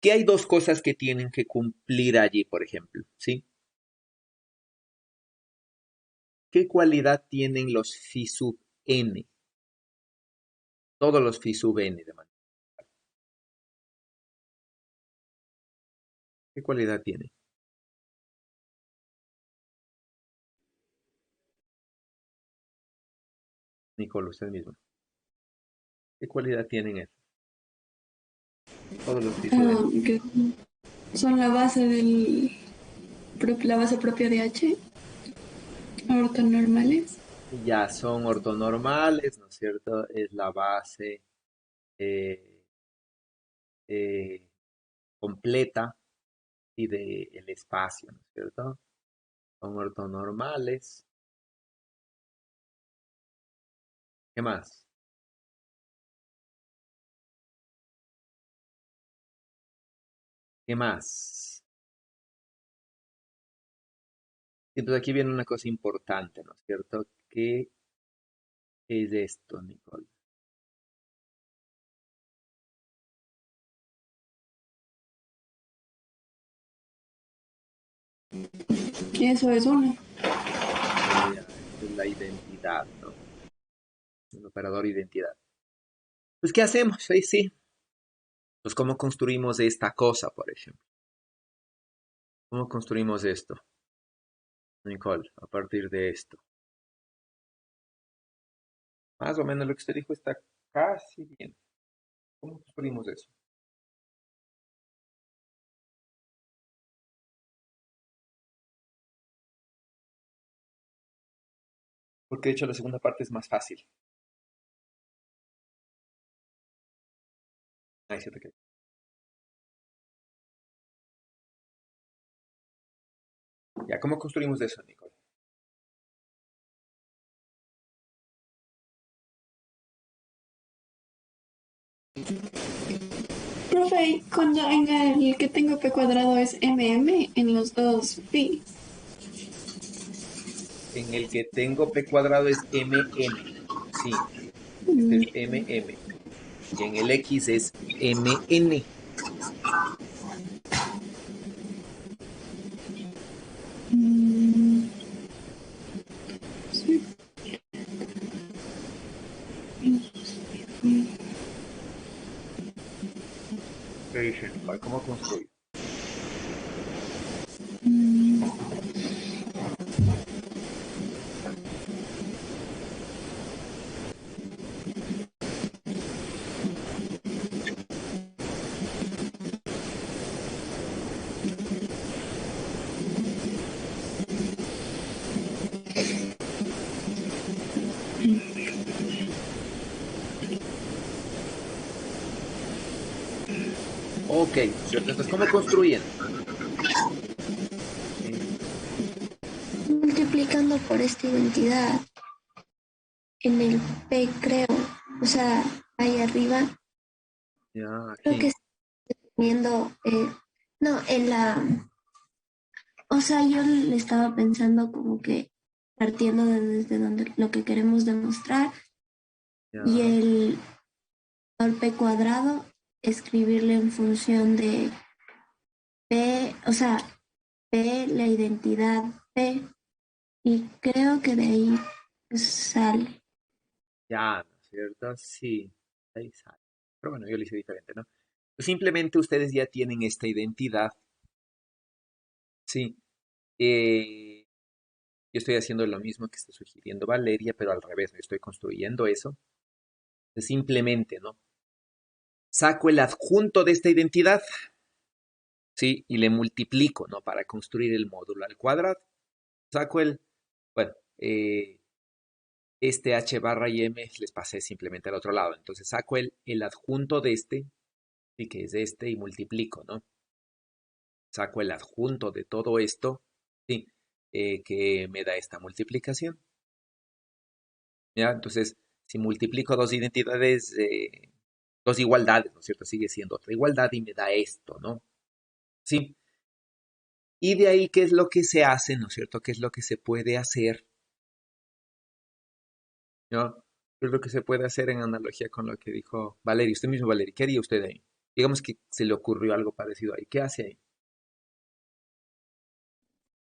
Speaker 1: Que hay dos cosas que tienen que cumplir allí, por ejemplo, ¿sí? ¿Qué cualidad tienen los phi sub n? Todos los phi sub n de manera. ¿Qué cualidad tienen? Nicolo, usted mismo. ¿Qué cualidad tienen estos? Todos los phi sub n.
Speaker 2: Que son la base la base propia de h, ortonormales.
Speaker 1: Ya son ortonormales, ¿no es cierto? Es la base eh, eh, completa y del espacio, ¿no es cierto? Son ortonormales. ¿Qué más? ¿Qué más? Entonces aquí viene una cosa importante, ¿no es cierto? Que es esto, Nicole.
Speaker 5: Eso es uno.
Speaker 1: Esta es la identidad, ¿no? El operador identidad. Pues, ¿qué hacemos? Ahí sí. Pues, ¿cómo construimos esta cosa, por ejemplo? ¿Cómo construimos esto, Nicole, a partir de esto? Más o menos lo que usted dijo está casi bien. ¿Cómo construimos eso? Porque de hecho la segunda parte es más fácil. Ahí se te quedó. Ya, ¿cómo construimos eso, Nicole?
Speaker 5: Profe, cuando en el que tengo P cuadrado es mm en los dos pi.
Speaker 1: En el que tengo p cuadrado es mm. Sí, este es mm. Y en el x es mn.
Speaker 5: Sí.
Speaker 1: ¿Qué dice, Nicole? ¿Cómo construyo? Ok, ¿no es cierto? Entonces, ¿cómo construyen?
Speaker 3: Multiplicando por esta identidad en el P, creo. O sea, ahí arriba,
Speaker 1: Ya,
Speaker 3: creo que
Speaker 1: aquí.
Speaker 3: está poniendo, no, en la, o sea, yo le estaba pensando como que partiendo de desde donde lo que queremos demostrar y
Speaker 1: Ya,
Speaker 3: el P cuadrado, escribirle en función de P, o sea, P, la identidad P, y creo que de ahí sale.
Speaker 1: ya, ¿no es cierto? Sí, ahí sale. Pero bueno, yo lo hice diferente, ¿no? Pues simplemente ustedes ya tienen esta identidad. Sí. Yo estoy haciendo lo mismo que está sugiriendo Valeria, pero al revés, yo estoy construyendo eso. Entonces, simplemente, ¿no? Saco el adjunto de esta identidad, ¿sí? Y le multiplico, ¿no? Para construir el módulo al cuadrado. Saco bueno, este h barra y m les pasé simplemente al otro lado. Entonces saco el adjunto de este, ¿sí? Que es este, y multiplico, ¿no? Saco el adjunto de todo esto, ¿sí? Que me da esta multiplicación. ¿Ya? Entonces, si multiplico dos identidades, dos igualdades, ¿no es cierto? Sigue siendo otra igualdad y me da esto, ¿no? Sí. Y de ahí, ¿qué es lo que se hace, ¿no es cierto? ¿Qué es lo que se puede hacer? ¿No? ¿Qué es lo que se puede hacer en analogía con lo que dijo Valeria? Usted mismo, Valeria, ¿qué haría usted ahí? Digamos que se le ocurrió algo parecido ahí. ¿Qué hace ahí?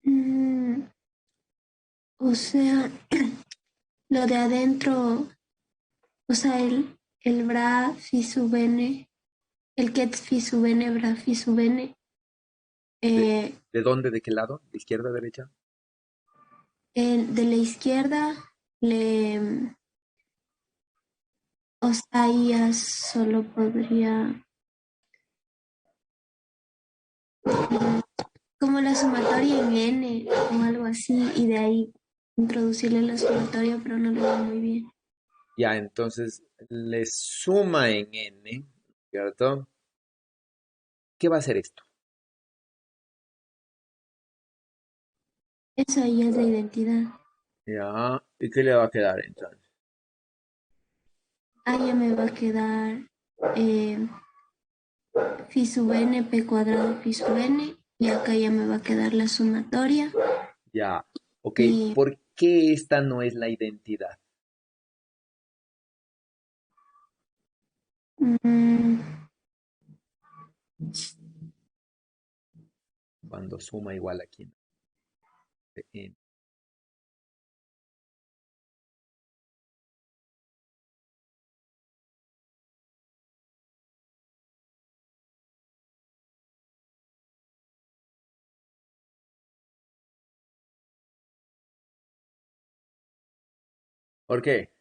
Speaker 3: Mm, o sea, lo de adentro, o sea, el bra fi su bene, el ket fi su bene, bra fi su bene,
Speaker 1: ¿De,
Speaker 3: eh,
Speaker 1: de dónde? ¿De qué lado? ¿De izquierda, derecha?
Speaker 3: de la izquierda, o sea, ahí ya solo podría, como la sumatoria en n o algo así, y de ahí introducirle la sumatoria, pero no lo veo muy bien.
Speaker 1: Ya, entonces le suma en n, ¿cierto? ¿Qué va a hacer esto?
Speaker 3: Eso ahí es la identidad.
Speaker 1: Ya, ¿y qué le va a quedar entonces?
Speaker 3: Ahí ya me va a quedar eh, phi sub n, p cuadrado phi sub n, y acá ya me va a quedar la sumatoria.
Speaker 1: Ya, ok,
Speaker 3: Y
Speaker 1: ¿por qué esta no es la identidad?
Speaker 3: Mm,
Speaker 1: Cuando suma igual aquí, ¿no? De n. ¿Por qué?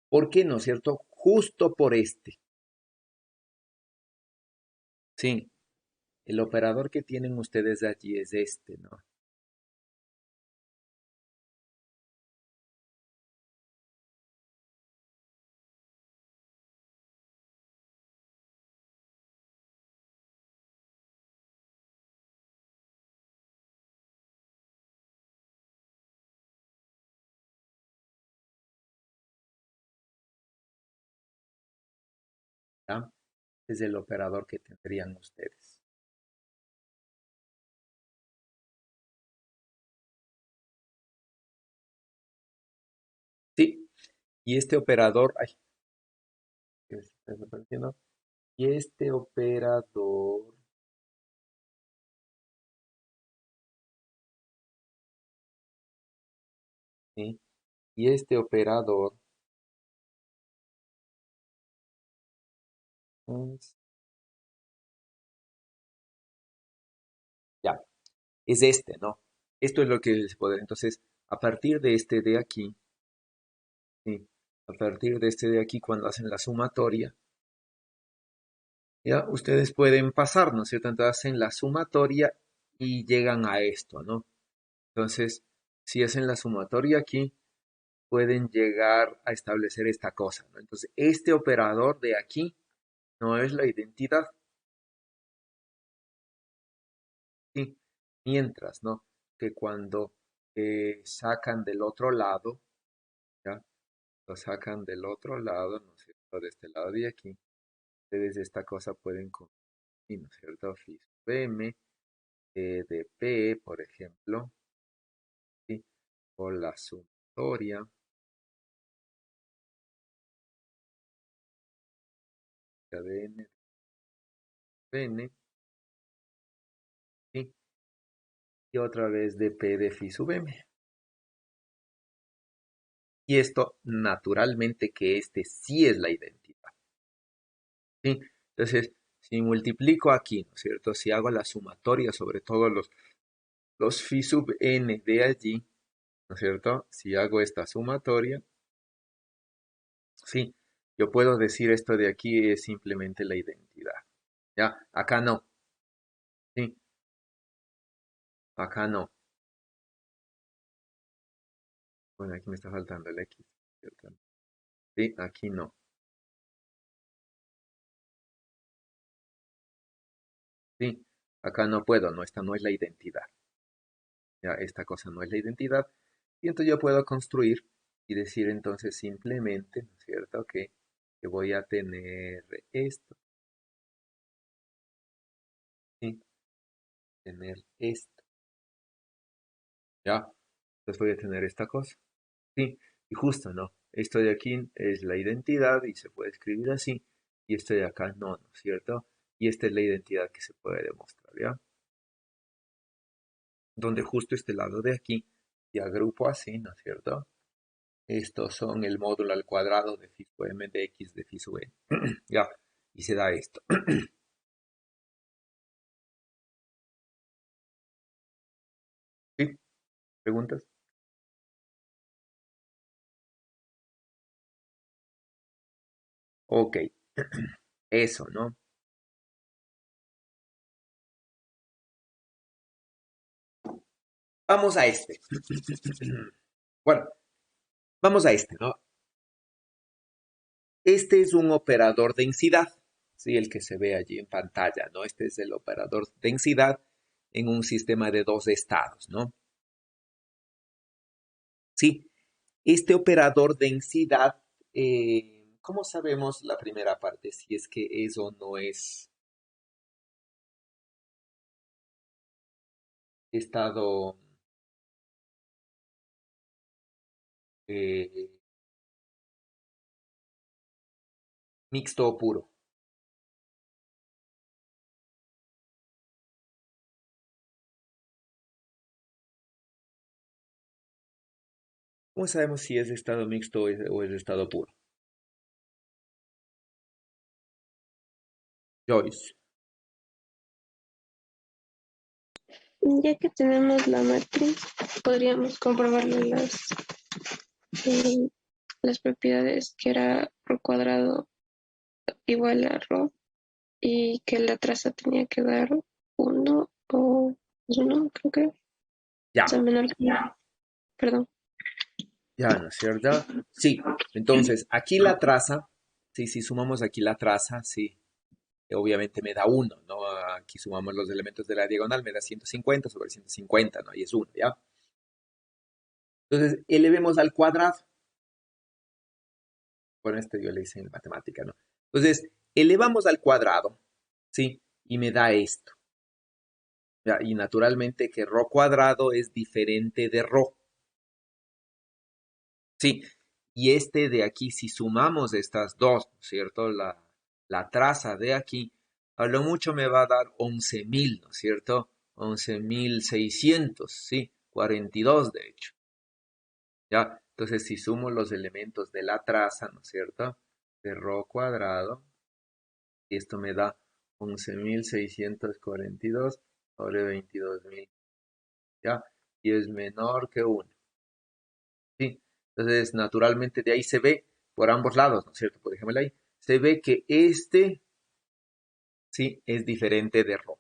Speaker 1: ¿Por qué no es cierto? Justo por este. Sí, el operador que tienen ustedes allí es este, ¿no? ¿Ya? Es el operador que tendrían ustedes. Sí, y este operador, ay, ¿qué se está desapareciendo? Y este operador, ¿sí? Y este operador es, ya, es este, ¿no? Esto es lo que les puedo. Entonces, a partir de este de aquí, ¿sí? A partir de este de aquí, cuando hacen la sumatoria, ya ustedes pueden pasar, ¿no es cierto? Entonces hacen la sumatoria y llegan a esto, ¿no? Entonces, si hacen la sumatoria aquí, pueden llegar a establecer esta cosa, ¿no? Entonces, este operador de aquí no es la identidad, ¿sí? Mientras, ¿no? Que cuando sacan del otro lado, ¿ya? Lo sacan del otro lado, ¿no es cierto? De este lado de aquí, ustedes esta cosa pueden construir, ¿no es cierto? Fis PM, de P, por ejemplo, ¿sí? O la sumatoria, de N, de N, ¿sí? Y otra vez de P de Fi sub M. Y esto, naturalmente, que este sí es la identidad, ¿sí? Entonces, si multiplico aquí, ¿no es cierto? Si hago la sumatoria sobre todos los Fi sub N de allí, ¿no es cierto? Si hago esta sumatoria, sí, yo puedo decir esto de aquí es simplemente la identidad. Ya, acá no, sí, acá no. Bueno, aquí me está faltando el X, ¿cierto? Sí, aquí no. Sí, acá no puedo, no, esta no es la identidad. Ya, esta cosa no es la identidad. Y entonces yo puedo construir y decir entonces simplemente, ¿no es cierto? Que voy a tener esto, ¿sí? Tener esto, ¿ya? Entonces voy a tener esta cosa, ¿sí? Y justo, ¿no? Esto de aquí es la identidad y se puede escribir así. Y esto de acá no, ¿no es cierto? Y esta es la identidad que se puede demostrar, ¿ya? Donde justo este lado de aquí, y agrupo así, ¿no es cierto? Estos son el módulo al cuadrado de phi sub m de x de phi sub n. Ya, y se da esto. ¿Sí? ¿Preguntas? Ok, eso, ¿no? Vamos a este. Bueno, vamos a este, ¿no? Este es un operador densidad, ¿sí? El que se ve allí en pantalla, ¿no? Este es el operador densidad en un sistema de dos estados, ¿no? Sí, este operador densidad, ¿cómo sabemos la primera parte si es que eso no es estado eh, mixto o puro. ¿Cómo sabemos si es de estado mixto o es de estado puro? Joyce.
Speaker 2: Ya que tenemos la matriz, podríamos comprobarle eh, las propiedades que era rho cuadrado igual a rho y que la traza tenía que dar 1 o 1, creo que. O sea,
Speaker 1: Ya,
Speaker 2: menor que perdón.
Speaker 1: ya, ¿no es cierto? Sí, entonces aquí la traza, sí, si sumamos aquí la traza, sí, obviamente me da 1, ¿no? Aquí sumamos los elementos de la diagonal, me da 150 sobre 150, ¿no? Y es 1, ¿ya? Entonces, elevemos al cuadrado. Bueno, esto yo le hice en matemática, ¿no? Entonces, elevamos al cuadrado, ¿sí? Y me da esto. ¿Ya? Y naturalmente que rho cuadrado es diferente de rho, ¿sí? Y este de aquí, si sumamos estas dos, ¿no es cierto? La traza de aquí, a lo mucho me va a dar 11.000, ¿no es cierto? 11.600, ¿sí? 42 de hecho, ¿ya? Entonces, si sumo los elementos de la traza, ¿no es cierto? De rho cuadrado, y esto me da 11.642 sobre 22.000, ¿ya? Y es menor que 1, ¿sí? Entonces, naturalmente de ahí se ve por ambos lados, ¿no es cierto? Por ejemplo, ahí se ve que este, ¿sí? Es diferente de rho,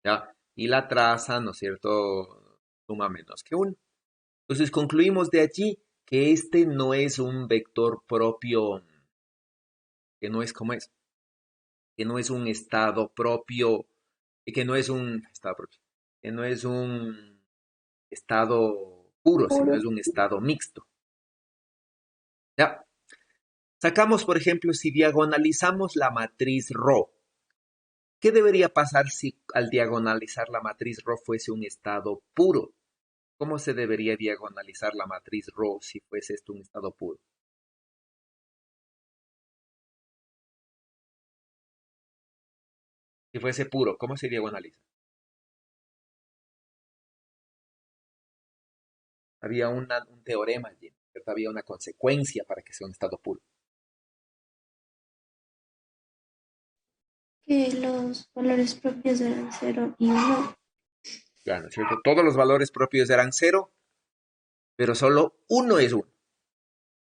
Speaker 1: ¿ya? Y la traza, ¿no es cierto? Suma menos que 1. Entonces, concluimos de allí que este no es un vector propio, que no es como es, que no es un estado propio, que no es un estado propio, que no es un estado puro, sino es un estado mixto. ¿Ya? Sacamos, por ejemplo, si diagonalizamos la matriz Rho, ¿qué debería pasar si al diagonalizar la matriz Rho fuese un estado puro? ¿Cómo se debería diagonalizar la matriz Rho si fuese esto un estado puro? Si fuese puro, ¿cómo se diagonaliza? Había un teorema allí, ¿cierto? Había una consecuencia para que sea un estado puro.
Speaker 3: Que los valores propios eran 0 y 1.
Speaker 1: Claro, ¿no es cierto? Todos los valores propios eran cero, pero solo uno es uno,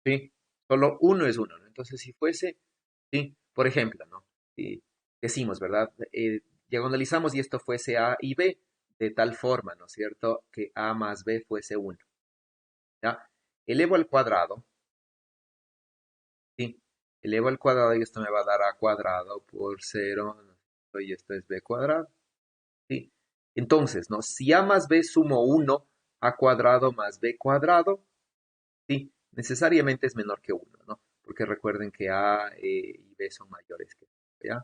Speaker 1: ¿sí? Solo uno es uno, ¿no? Entonces, si fuese, ¿sí? Por ejemplo, ¿no? Si decimos, ¿verdad? Diagonalizamos y esto fuese A y B, de tal forma, ¿no es cierto? Que A más B fuese uno, ¿ya? Elevo al cuadrado, ¿sí? Elevo al cuadrado y esto me va a dar A cuadrado por cero, ¿no es cierto? Y esto es B cuadrado, ¿sí? Entonces, ¿no? Si A más B sumo uno, A cuadrado más B cuadrado, ¿sí? Necesariamente es menor que uno, ¿no? Porque recuerden que A y B son mayores que uno, ¿ya?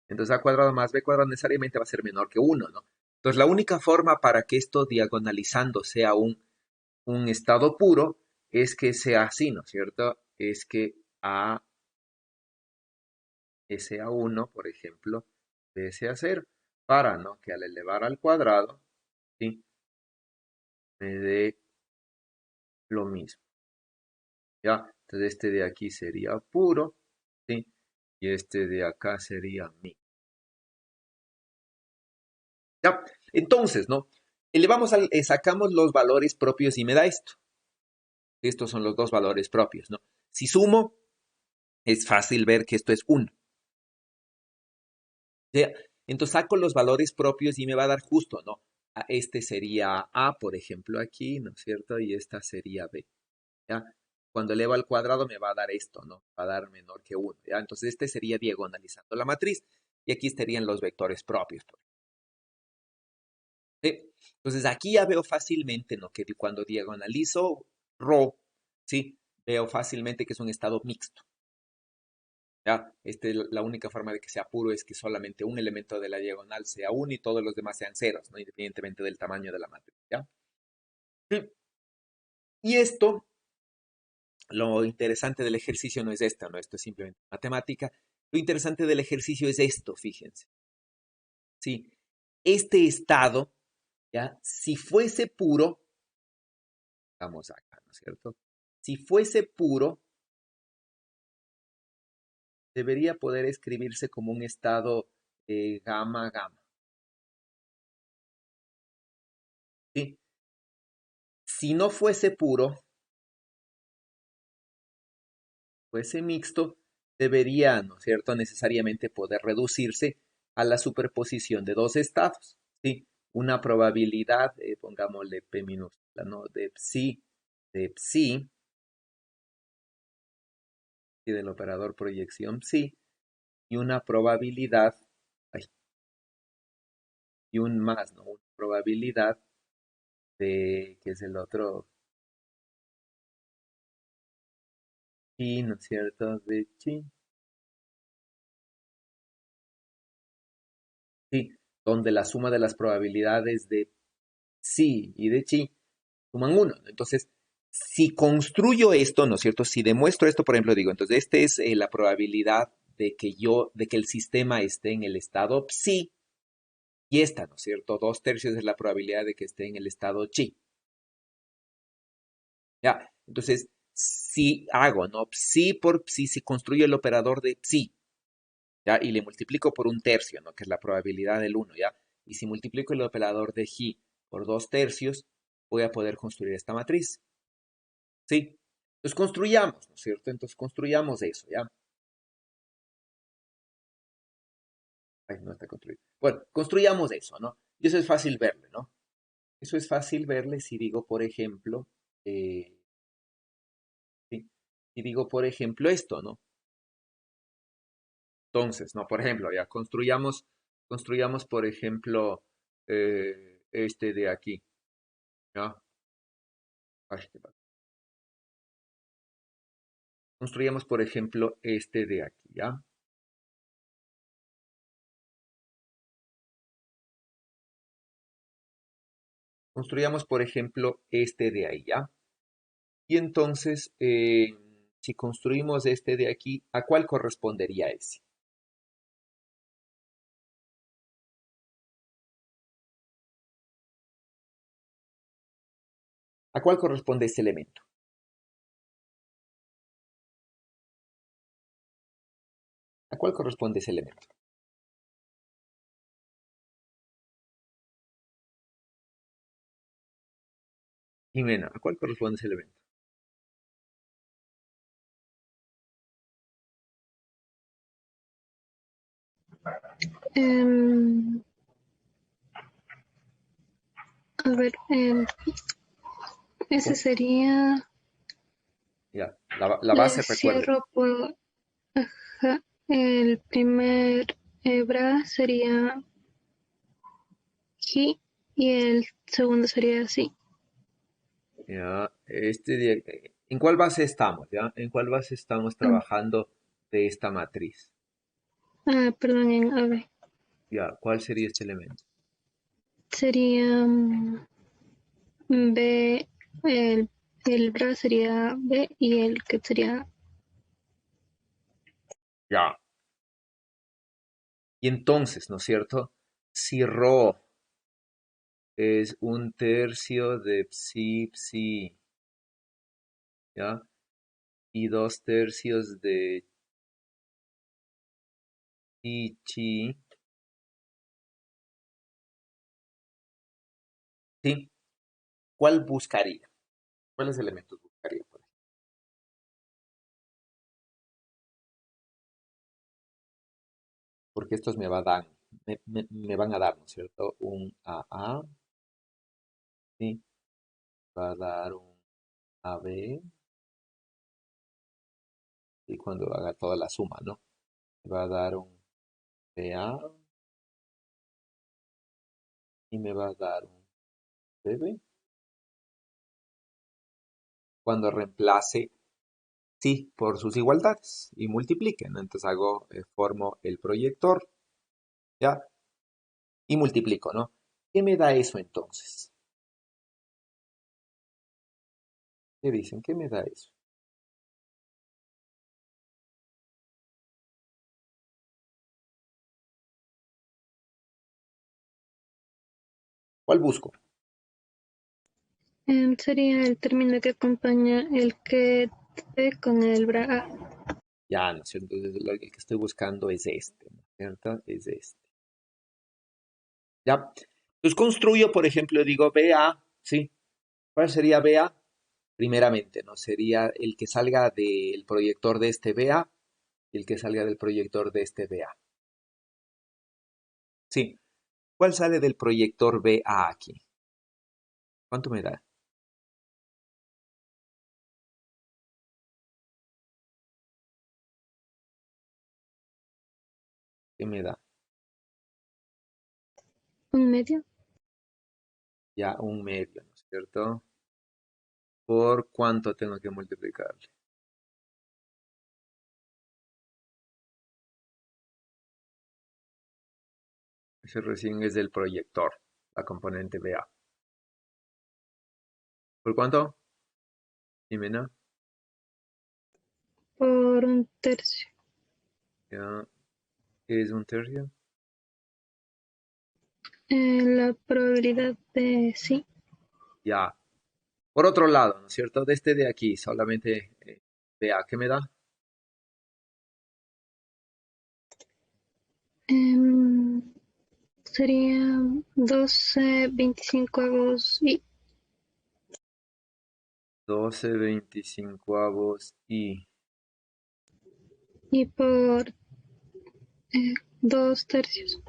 Speaker 1: Entonces A cuadrado más B cuadrado necesariamente va a ser menor que uno, ¿no? Entonces la única forma para que esto diagonalizando sea un estado puro es que sea así, ¿no es cierto? Es que A sea uno, por ejemplo, B sea cero, para, ¿no? Que al elevar al cuadrado, ¿sí? Me dé lo mismo, ¿ya? Entonces este de aquí sería puro, ¿sí? Y este de acá sería mi. ¿Ya? Entonces, ¿no? Sacamos los valores propios y me da esto. Estos son los dos valores propios, ¿no? Si sumo, es fácil ver que esto es 1. ¿Ya? Entonces saco los valores propios y me va a dar justo, ¿no? Este sería A, por ejemplo, aquí, ¿no es cierto? Y esta sería B, ¿ya? Cuando elevo al cuadrado me va a dar esto, ¿no? Va a dar menor que 1, ¿ya? Entonces este sería diagonalizando la matriz y aquí estarían los vectores propios. ¿Sí? Entonces aquí ya veo fácilmente, ¿no? Que cuando diagonalizo Rho, ¿sí? Veo fácilmente que es un estado mixto. ¿Ya? La única forma de que sea puro es que solamente un elemento de la diagonal sea 1 y todos los demás sean ceros, ¿no? Independientemente del tamaño de la matriz, ¿ya? ¿Sí? Y esto, lo interesante del ejercicio no es esto, ¿no? Esto es simplemente matemática. Lo interesante del ejercicio es esto, fíjense. ¿Sí? Este estado, ¿ya? Si fuese puro, vamos acá, ¿no es cierto? Si fuese puro, debería poder escribirse como un estado gamma, gamma. ¿Sí? Si no fuese puro, fuese mixto, debería, ¿no es cierto?, necesariamente poder reducirse a la superposición de dos estados, ¿sí? Una probabilidad, pongámosle P minúscula, ¿no? De psi, y del operador proyección psi, y una probabilidad, ay, y un más, ¿no? Una probabilidad de, que es el otro chi, ¿no es cierto?, de chi, sí, donde la suma de las probabilidades de psi y de chi suman uno. Entonces, si construyo esto, ¿no es cierto? Si demuestro esto, por ejemplo, digo, entonces, esta es la probabilidad de que el sistema esté en el estado psi, y esta, ¿no es cierto? 2/3 es la probabilidad de que esté en el estado chi. ¿Ya? Entonces, si hago, ¿no? Psi por psi, si construyo el operador de psi, ¿ya? Y le multiplico por 1/3, ¿no? Que es la probabilidad del uno, ¿ya? Y si multiplico el operador de ji por 2/3, voy a poder construir esta matriz. ¿Sí? Entonces construyamos, ¿no es cierto? Entonces construyamos eso, ¿ya? Ay, no está construido. Bueno, construyamos eso, ¿no? Y eso es fácil verle, ¿no? Eso es fácil verle si digo, por ejemplo, ¿sí? Si digo, por ejemplo, esto, ¿no? Entonces, ¿no? Por ejemplo, ya construyamos, por ejemplo, este de aquí, ¿ya? Ay, qué mal. Construyamos, por ejemplo, este de aquí, ¿ya? Construyamos, por ejemplo, este de ahí, ¿ya? Y entonces, si construimos este de aquí, ¿a cuál correspondería ese? ¿A cuál corresponde ese elemento? ¿A cuál corresponde ese elemento? Jimena, ¿a cuál corresponde ese elemento?
Speaker 2: Em, a ver, ese
Speaker 1: ¿Cómo?
Speaker 2: sería,
Speaker 1: Ya, la
Speaker 2: le
Speaker 1: base, recuerde.
Speaker 2: cierro por, ajá, el primer hebra sería he y el segundo sería así.
Speaker 1: Ya, ¿en cuál base estamos? ¿Ya? ¿En cuál base estamos
Speaker 2: Mm,
Speaker 1: trabajando de esta matriz?
Speaker 2: perdón, en ave.
Speaker 1: Ya, ¿cuál sería este elemento?
Speaker 2: Sería B, el bra sería B y el que sería,
Speaker 1: Ya. Y entonces, ¿no es cierto? Si Rho es 1/3 de psi, psi, ¿ya? Y 2/3 de chi, chi, ¿sí? ¿Cuál buscaría? ¿Cuáles elementos buscaría, por ejemplo? Porque estos me van a dar, ¿no es cierto? Un AA, ¿sí? Va a dar un AB, y cuando haga toda la suma, ¿no? Me va a dar un BA y me va a dar un BB. Cuando reemplace sí por sus igualdades y multiplique, ¿no? Entonces formo el proyector, ¿ya? Y multiplico, ¿no? ¿Qué me da eso entonces? ¿Qué dicen? ¿Qué me da eso? ¿Cuál busco?
Speaker 2: Sería el término que acompaña el que T con el bra A.
Speaker 1: Ya, ¿no es cierto? Entonces, el que estoy buscando es este, ¿no es cierto? Es este. ¿Ya? Entonces construyo, por ejemplo, digo BA, ¿sí? ¿Cuál sería BA? Primeramente, ¿no? Sería el que salga del proyector de este BA y el que salga del proyector de este BA. Sí. ¿Cuál sale del proyector BA aquí? ¿Cuánto me da? ¿Qué me da?
Speaker 2: Un medio.
Speaker 1: Ya un medio, ¿no es cierto? ¿Por cuánto tengo que multiplicarle? Ese recién es del proyector, la componente BA. ¿Por cuánto? Dime, ¿no?
Speaker 2: Por un tercio.
Speaker 1: Ya, ¿qué es un tercio?
Speaker 2: La probabilidad de sí.
Speaker 1: Ya. Por otro lado, ¿no es cierto? De este de aquí, solamente BA, ¿qué me da?
Speaker 2: Em, Sería 12/25 y
Speaker 1: 12/25
Speaker 2: por 2 tercios.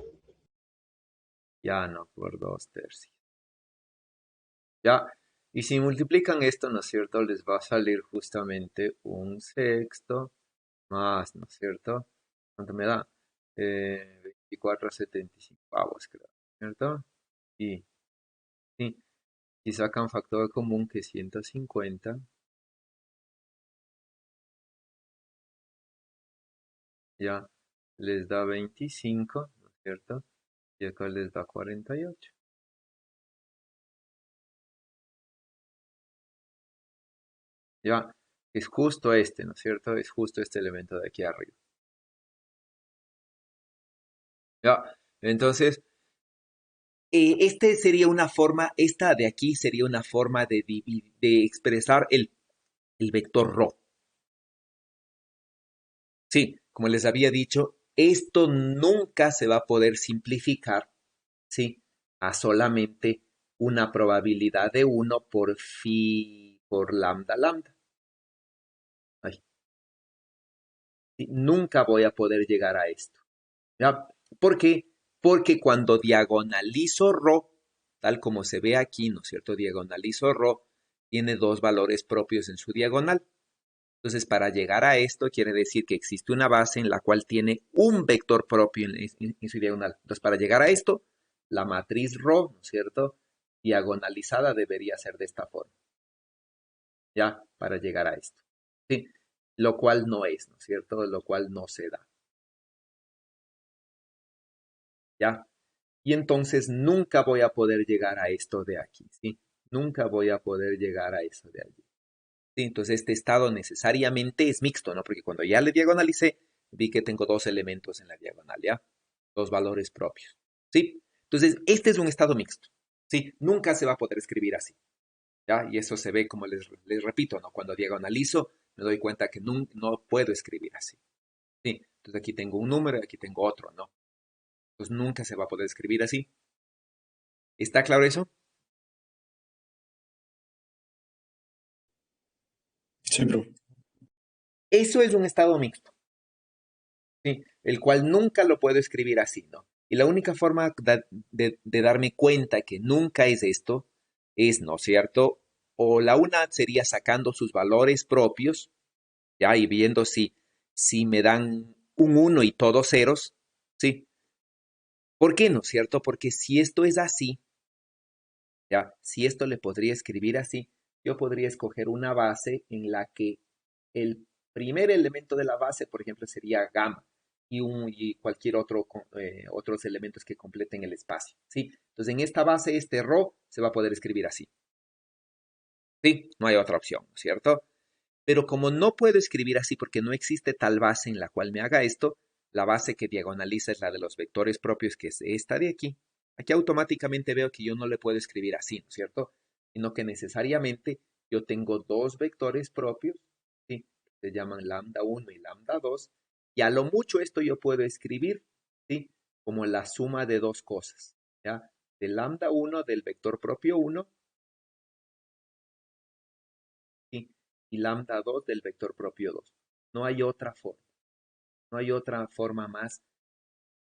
Speaker 1: ya no, por 2 tercios. Ya. Y si multiplican esto, ¿no es cierto? Les va a salir justamente un sexto más, ¿no es cierto? ¿Cuánto me da? 24/75, creo, ¿cierto? Y, sí, y sacan factor común que es 150, ya les da 25, ¿no es cierto? Y acá les da 48. Ya, es justo este, ¿no es cierto? Es justo este elemento de aquí arriba. Ya, entonces, este sería una forma, esta de aquí sería una forma de expresar el vector ρ. Sí, como les había dicho, esto nunca se va a poder simplificar, ¿sí? A solamente una probabilidad de 1 por phi por lambda lambda. Ay, sí, nunca voy a poder llegar a esto. ¿Ya? ¿Por qué? Porque cuando diagonalizo ρ, tal como se ve aquí, ¿no es cierto? Diagonalizo ρ, tiene dos valores propios en su diagonal. Entonces, para llegar a esto, quiere decir que existe una base en la cual tiene un vector propio en su diagonal. Entonces, para llegar a esto, la matriz ρ, ¿no es cierto? Diagonalizada debería ser de esta forma, ¿ya? Para llegar a esto. Sí, lo cual no es, ¿no es cierto? Lo cual no se da, ¿ya? Y entonces nunca voy a poder llegar a esto de aquí, ¿sí? Nunca voy a poder llegar a eso de allí. ¿Sí? Entonces este estado necesariamente es mixto, ¿no? Porque cuando ya le diagonalicé, vi que tengo dos elementos en la diagonal, ¿ya? Dos valores propios, ¿sí? Entonces este es un estado mixto, ¿sí? Nunca se va a poder escribir así, ¿ya? Y eso se ve, como les repito, ¿no? Cuando diagonalizo, me doy cuenta que no puedo escribir así, ¿sí? Entonces aquí tengo un número y aquí tengo otro, ¿no? Entonces nunca se va a poder escribir así. ¿Está claro eso?
Speaker 4: Sí, profe.
Speaker 1: Eso es un estado mixto, ¿sí? El cual nunca lo puedo escribir así, ¿no? Y la única forma de darme cuenta que nunca es esto es, ¿no es cierto? O la una sería sacando sus valores propios, ya, y viendo si me dan un uno y todos ceros, ¿sí? ¿Por qué no es cierto? Porque si esto es así, ya, si esto le podría escribir así, yo podría escoger una base en la que el primer elemento de la base, por ejemplo, sería gamma y cualquier otros elementos que completen el espacio, ¿sí? Entonces, en esta base, este ρ se va a poder escribir así, Sí, no hay otra opción, ¿no es cierto? Pero como no puedo escribir así porque no existe tal base en la cual me haga esto, la base que diagonaliza es la de los vectores propios, que es esta de aquí. Aquí automáticamente veo que yo no le puedo escribir así, ¿no es cierto? Sino que necesariamente yo tengo dos vectores propios, ¿sí? Se llaman lambda 1 y lambda 2, y a lo mucho esto yo puedo escribir, ¿sí? Como la suma de dos cosas, ¿ya? De lambda 1 del vector propio 1, ¿sí? Y lambda 2 del vector propio 2. No hay otra forma. No hay otra forma más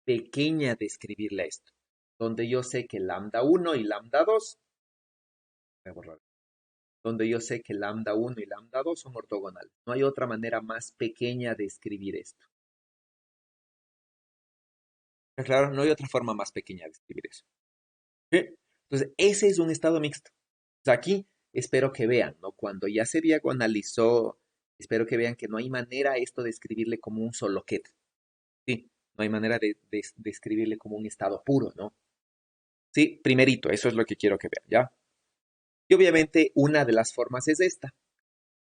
Speaker 1: pequeña de escribirle esto, donde yo sé que lambda 1 y lambda 2, voy a borrar, donde yo sé que lambda 1 y lambda 2 son ortogonales. No hay otra manera más pequeña de escribir esto. Claro, no hay otra forma más pequeña de escribir eso. ¿Sí? Entonces, ese es un estado mixto. O sea, aquí espero que vean, ¿no? Cuando ya se diagonalizó, espero que vean que no hay manera esto de escribirle como un solo ket. Sí, no hay manera de escribirle como un estado puro, ¿no? Sí, primerito, eso es lo que quiero que vean, ¿ya? Y obviamente una de las formas es esta.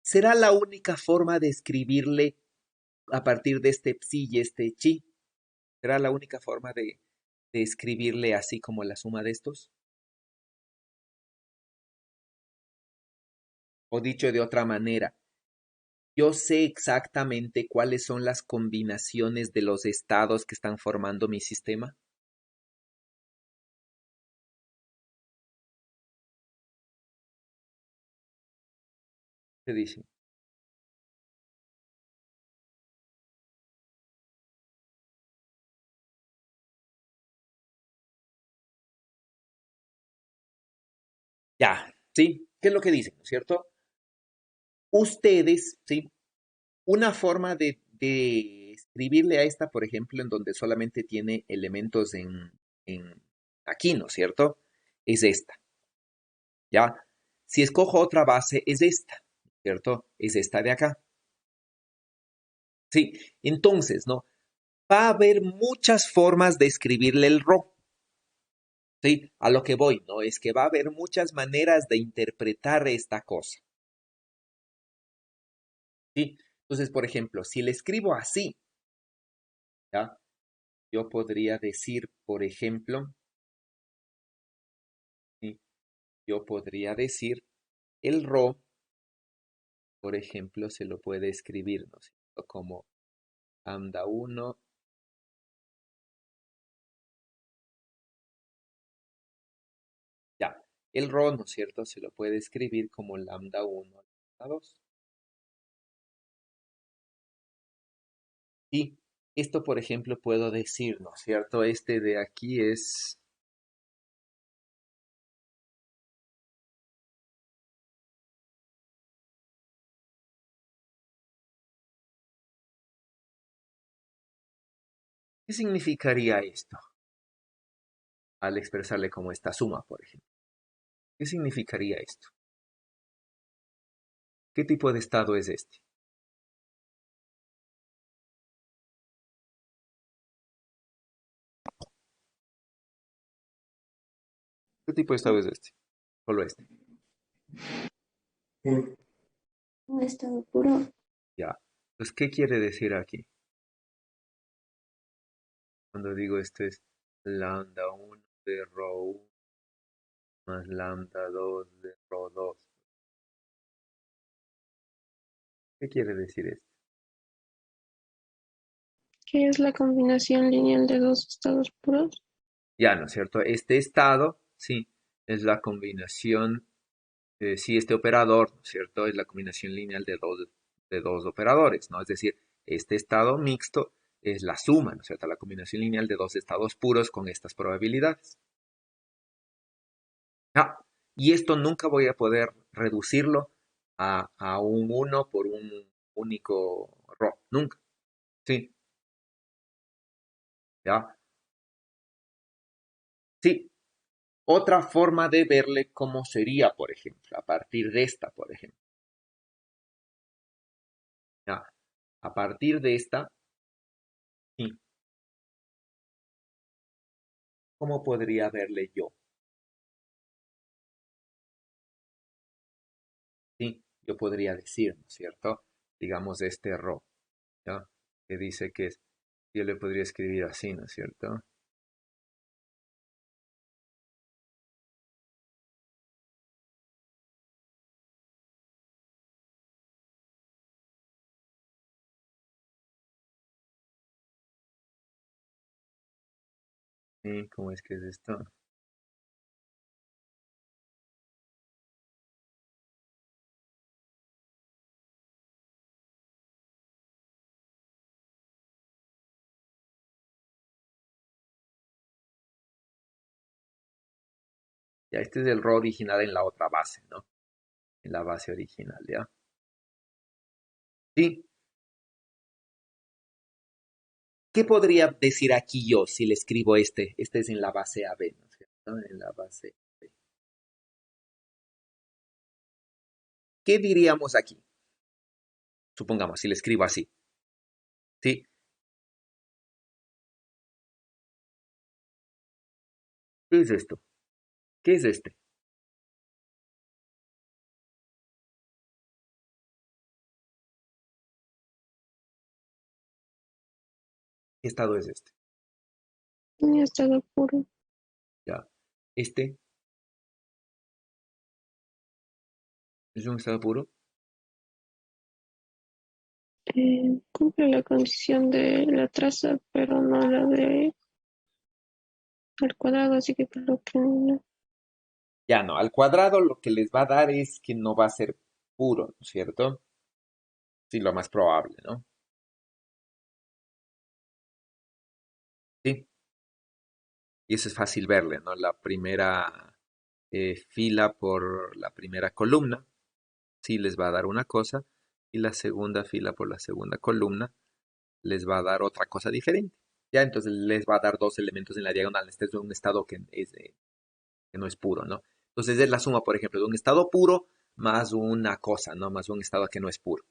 Speaker 1: ¿Será la única forma de escribirle a partir de este psi y este chi? ¿Será la única forma de escribirle así como la suma de estos? O dicho de otra manera, yo sé exactamente cuáles son las combinaciones de los estados que están formando mi sistema. ¿Qué dice? Ya, ¿sí? ¿Qué es lo que dicen, no es cierto? Ustedes, ¿sí? Una forma de escribirle a esta, por ejemplo, en donde solamente tiene elementos en aquí, ¿no es cierto? Es esta, ¿ya? Si escojo otra base, es esta, ¿cierto? Es esta de acá. Sí, entonces, ¿no? Va a haber muchas formas de escribirle el ro, ¿sí? A lo que voy, ¿no? Es que va a haber muchas maneras de interpretar esta cosa, ¿sí? Entonces, por ejemplo, si le escribo así, ¿ya? Yo podría decir, por ejemplo, ¿sí? Yo podría decir el ro, por ejemplo, se lo puede escribir, ¿no es cierto? Como lambda 1, ya. El ro, ¿no es cierto? Se lo puede escribir como lambda 1, lambda 2. Y esto, por ejemplo, puedo decir, ¿no es cierto? Este de aquí es, ¿qué significaría esto? Al expresarle como esta suma, por ejemplo. ¿Qué significaría esto? ¿Qué tipo de estado es este? ¿Qué tipo de estado es este? Solo este.
Speaker 3: Un estado puro.
Speaker 1: Ya. Entonces, ¿qué quiere decir aquí? Cuando digo esto es lambda 1 de rho 1 más lambda 2 de rho 2. ¿Qué quiere decir esto?
Speaker 2: ¿Qué es la combinación lineal de dos estados puros?
Speaker 1: Ya, ¿no es cierto? Este estado, sí, es la combinación, sí, este operador, ¿no es cierto? Es la combinación lineal de dos operadores, ¿no? Es decir, este estado mixto es la suma, ¿no es cierto? La combinación lineal de dos estados puros con estas probabilidades. Ah, y esto nunca voy a poder reducirlo a un uno por un único rho, nunca, sí, ¿ya? Sí, otra forma de verle cómo sería, por ejemplo, a partir de esta, por ejemplo. ¿Ya? A partir de esta, sí, ¿cómo podría verle yo? yo podría decir, ¿no es cierto? Digamos este ro, ¿ya? Que dice que yo le podría escribir así, ¿no es cierto? ¿Y cómo es que es esto? Ya, este es el ro original en la otra base, ¿no? En la base original, ¿ya? Sí. ¿Qué podría decir aquí yo si le escribo este? Este es en la base AB, ¿no es cierto? En la base AB. ¿Qué diríamos aquí? Supongamos, si le escribo así. ¿Sí? ¿Qué es esto? ¿Qué es este? ¿Qué estado es este?
Speaker 2: En estado puro.
Speaker 1: Ya. Este es un estado puro.
Speaker 2: Cumple la condición de la traza, pero no la de al cuadrado, así que creo que no.
Speaker 1: Ya no, al cuadrado lo que les va a dar es que no va a ser puro, ¿no es cierto? Sí, lo más probable, ¿no? Sí. Y eso es fácil verle, ¿no? La primera fila por la primera columna, sí les va a dar una cosa, y la segunda fila por la segunda columna les va a dar otra cosa diferente. Ya, entonces les va a dar dos elementos en la diagonal. Este es un estado que no es puro, ¿no? Entonces es la suma, por ejemplo, de un estado puro más una cosa, ¿no? Más un estado que no es puro.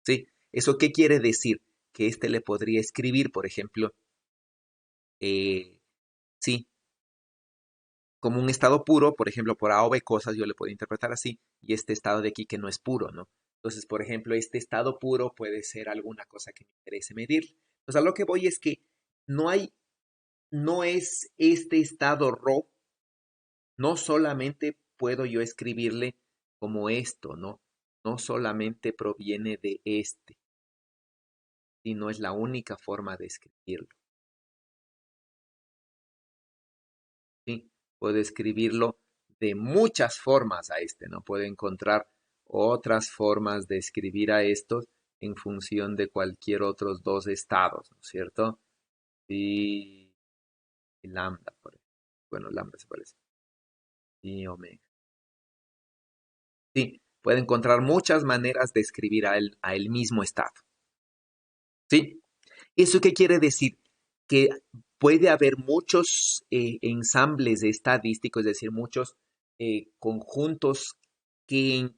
Speaker 1: ¿Sí? ¿Eso qué quiere decir? Que este le podría escribir, por ejemplo, sí, como un estado puro, por ejemplo, por A o B cosas, yo le puedo interpretar así, y este estado de aquí que no es puro, ¿no? Entonces, por ejemplo, este estado puro puede ser alguna cosa que me interese medir. O sea, lo que voy es que no hay, no es este estado RO, no solamente puedo yo escribirle como esto, ¿no? No solamente proviene de este, sino es la única forma de escribirlo, ¿sí? Puedo escribirlo de muchas formas a este, ¿no? Puedo encontrar otras formas de escribir a estos en función de cualquier otros dos estados, ¿no es cierto? Y lambda, por ejemplo. Bueno, lambda se parece. Y omega. Sí, puede encontrar muchas maneras de escribir a el mismo estado. ¿Sí? ¿Eso qué quiere decir? Que puede haber muchos ensambles estadísticos, es decir, muchos conjuntos que,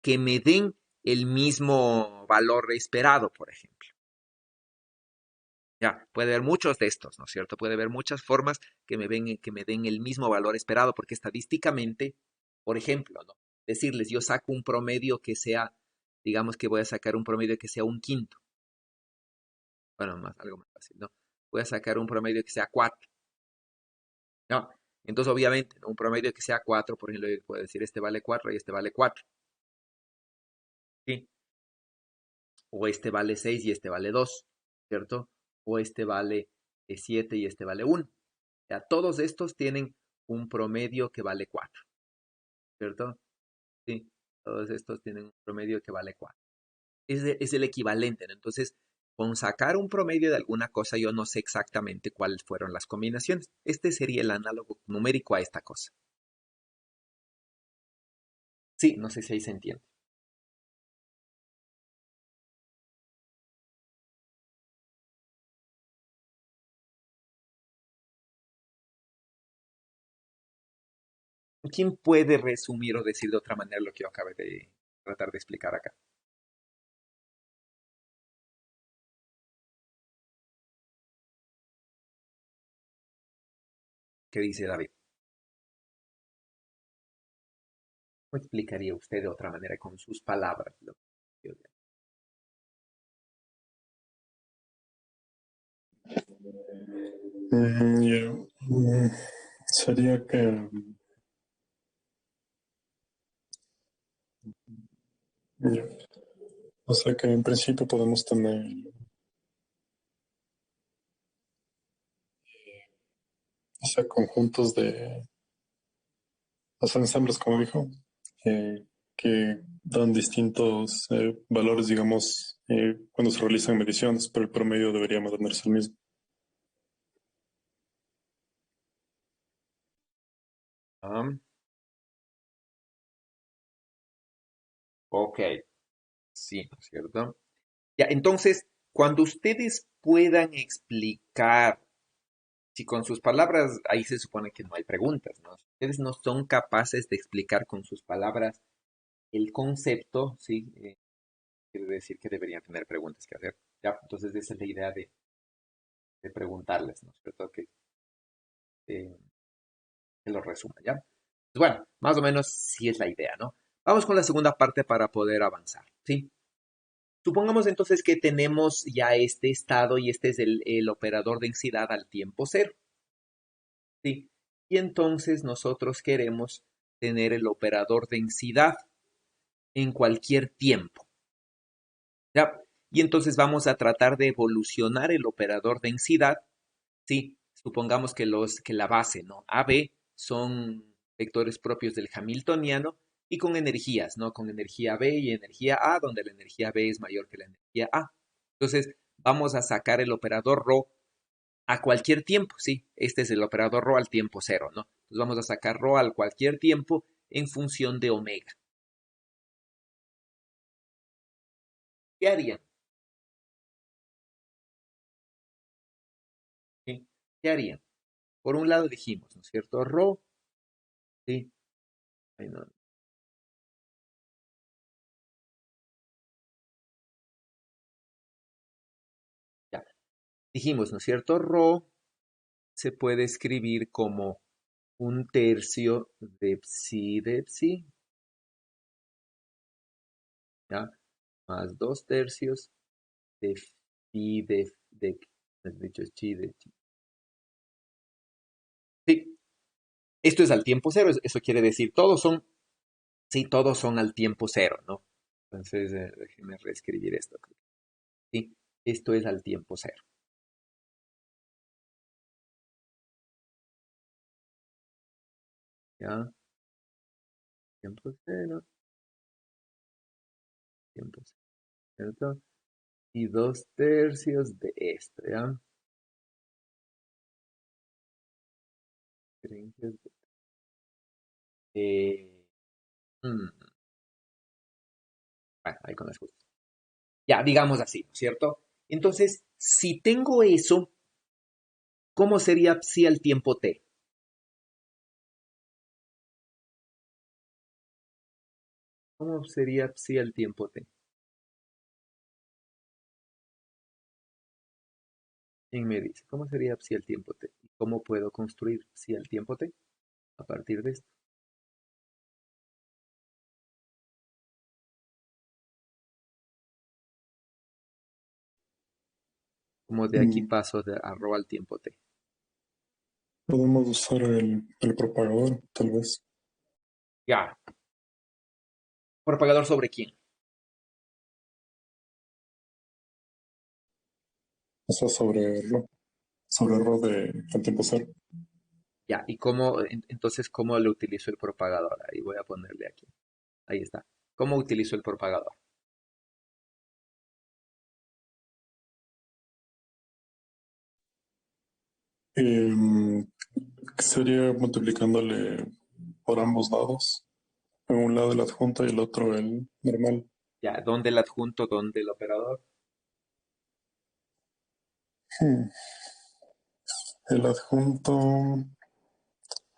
Speaker 1: que me den el mismo valor esperado, por ejemplo. Ya, puede haber muchos de estos, ¿no es cierto? Puede haber muchas formas que me den el mismo valor esperado, porque estadísticamente, por ejemplo, ¿no? Decirles, yo saco un promedio que sea, digamos que voy a sacar un promedio que sea un quinto. Bueno, más, algo más fácil, ¿no? Voy a sacar un promedio que sea 4. ¿No? Entonces, obviamente, ¿no? Un promedio que sea 4, por ejemplo, yo puedo decir este vale 4 y este vale 4. ¿Sí? O este vale 6 y este vale 2, ¿cierto? O este vale 7 y este vale 1. Ya, todos estos tienen un promedio que vale 4, ¿cierto? Sí, todos estos tienen un promedio que vale 4. Es el equivalente, ¿no? Entonces, con sacar un promedio de alguna cosa, yo no sé exactamente cuáles fueron las combinaciones. Este sería el análogo numérico a esta cosa. Sí, no sé si ahí se entiende. ¿Quién puede resumir o decir de otra manera lo que yo acabé de tratar de explicar acá? ¿Qué dice David? ¿Cómo explicaría usted de otra manera con sus palabras?
Speaker 4: Ya, sería que, ya, o sea que en principio podemos tener, o sea, conjuntos de, o sea, ensambles, como dijo, que dan distintos valores, digamos, cuando se realizan mediciones, pero el promedio debería mantenerse el mismo.
Speaker 1: Ah, ok, sí, ¿no es cierto? Ya, entonces, cuando ustedes puedan explicar, si con sus palabras, ahí se supone que no hay preguntas, ¿no? Si ustedes no son capaces de explicar con sus palabras el concepto, ¿sí? Quiere decir que deberían tener preguntas que hacer. Ya, entonces esa es la idea de preguntarles, ¿no es cierto? Eh, que lo resuma, ¿ya? Pues bueno, más o menos sí es la idea, ¿no? Vamos con la segunda parte para poder avanzar, ¿sí? Supongamos entonces que tenemos ya este estado y este es el operador densidad al tiempo cero, ¿sí? Y entonces nosotros queremos tener el operador densidad en cualquier tiempo, ¿ya? Y entonces vamos a tratar de evolucionar el operador densidad, ¿sí? Supongamos que la base, ¿no? A, B son vectores propios del Hamiltoniano y con energías, ¿no? Con energía B y energía A, donde la energía B es mayor que la energía A. Entonces, vamos a sacar el operador ρ a cualquier tiempo, ¿sí? Este es el operador ρ al tiempo cero, ¿no? Entonces vamos a sacar ρ al cualquier tiempo en función de omega. ¿Qué harían? ¿Sí? ¿Qué harían? Por un lado dijimos, ¿no es cierto? Ρ, ¿sí? Ay, no, ya. Dijimos, ¿no es cierto? Ρ se puede escribir como un tercio de psi, ¿ya? Más dos tercios de phi has dicho chi de chi. Sí, esto es al tiempo cero, eso quiere decir, sí, todos son al tiempo cero, ¿no? Entonces, déjenme reescribir esto. Sí, esto es al tiempo cero, ¿ya? Tiempo cero, tiempo cero, ¿cierto? Y dos tercios de esto, ¿ya? Diferencias de... mm, bueno, ahí con las cosas. Ya, digamos así, ¿no es cierto? Entonces, si tengo eso, ¿cómo sería psi al tiempo t? ¿Cómo sería psi al tiempo t? ¿Quién me dice? ¿Cómo sería psi al tiempo t? ¿Y cómo puedo construir psi al tiempo t a partir de esto? Como de aquí
Speaker 4: Mm,
Speaker 1: paso a ρ al tiempo t.
Speaker 4: Podemos usar el propagador, tal vez.
Speaker 1: Ya. ¿Propagador sobre quién?
Speaker 4: O sea, sobre el rho de al tiempo cero.
Speaker 1: Ya. ¿Y cómo, entonces, cómo le utilizo el propagador? Ahí voy a ponerle aquí. Ahí está. ¿Cómo utilizo el propagador?
Speaker 4: Em, Sería multiplicándole por ambos lados. En un lado el adjunto y el otro el normal.
Speaker 1: Ya. ¿Dónde el adjunto? ¿Dónde el operador?
Speaker 4: Hmm, El adjunto,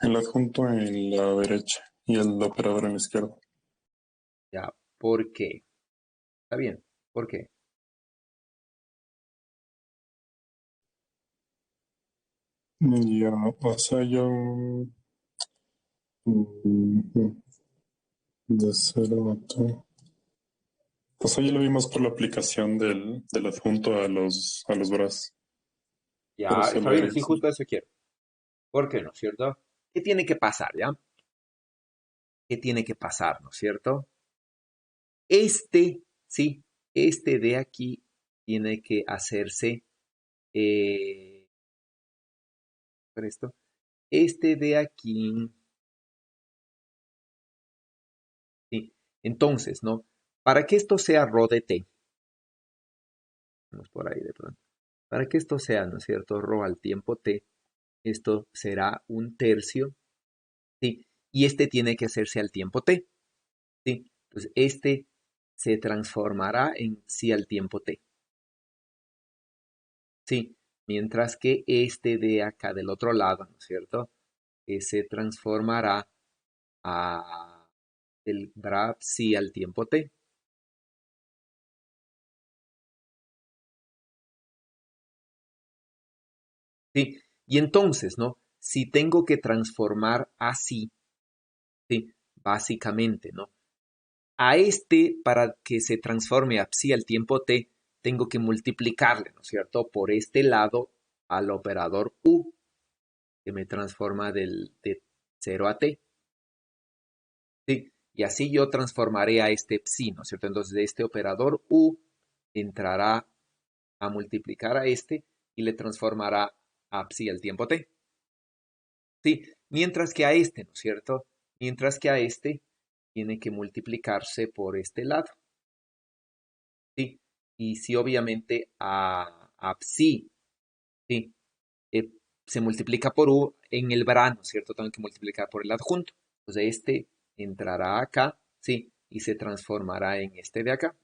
Speaker 4: el adjunto en la derecha y el operador en la izquierda.
Speaker 1: Ya. ¿Por qué? Está bien. ¿Por qué?
Speaker 4: Ya, o sea, yo... mm, De 0 a t. O sea, ya lo vimos por la aplicación del adjunto a los bras. Pero
Speaker 1: Ya, está
Speaker 4: solo
Speaker 1: bien,
Speaker 4: era
Speaker 1: sí,
Speaker 4: eso.
Speaker 1: justo eso quiero. ¿Por qué no, cierto? ¿Qué tiene que pasar, ya? ¿Qué tiene que pasar, no es cierto? Sí, este de aquí tiene que hacerse, por esto, este de aquí, sí. Entonces, ¿no? Para que esto sea rho de t, vamos por ahí de pronto, para que esto sea, ¿no es cierto? Rho al tiempo t, esto será un tercio, ¿sí? Y este tiene que hacerse al tiempo t, ¿sí? Entonces, este se transformará en sí al tiempo t, ¿sí? Mientras que este de acá del otro lado, ¿no es cierto? Se transformará a el graph sí al tiempo t, ¿sí? Y entonces, ¿no? Si tengo que transformar así, ¿sí? Básicamente, ¿no? A este, para que se transforme a psi al tiempo t, tengo que multiplicarle, ¿no es cierto? Por este lado al operador u, que me transforma de 0 a t, ¿sí? Y así yo transformaré a este psi, ¿no es cierto? Entonces, este operador u entrará a multiplicar a este y le transformará a psi al tiempo t, ¿sí? Mientras que a este, ¿no es cierto? Mientras que a este tiene que multiplicarse por este lado, ¿sí? Y si obviamente a psi, ¿sí? Eh, se multiplica por u en el verano, ¿cierto? Tengo que multiplicar por el adjunto. Entonces este entrará acá, ¿sí? Y se transformará en este de acá.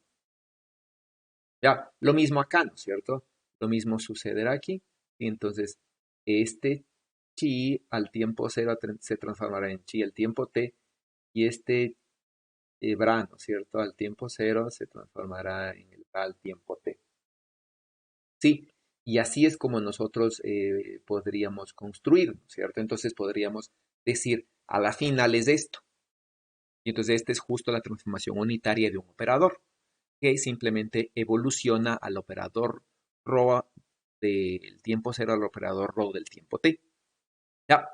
Speaker 1: Ya, lo mismo acá, ¿no es cierto? Lo mismo sucederá aquí. Y entonces este chi al tiempo 0 se transformará en chi al tiempo t. Y este bra, ¿no es cierto? Al tiempo 0 se transformará en el bra al tiempo t. Sí, y así es como nosotros podríamos construir, ¿no es cierto? Entonces podríamos decir, a la final es esto. Y entonces esta es justo la transformación unitaria de un operador, que simplemente evoluciona al operador ρ del tiempo cero al operador ρ del tiempo t. ¿Ya?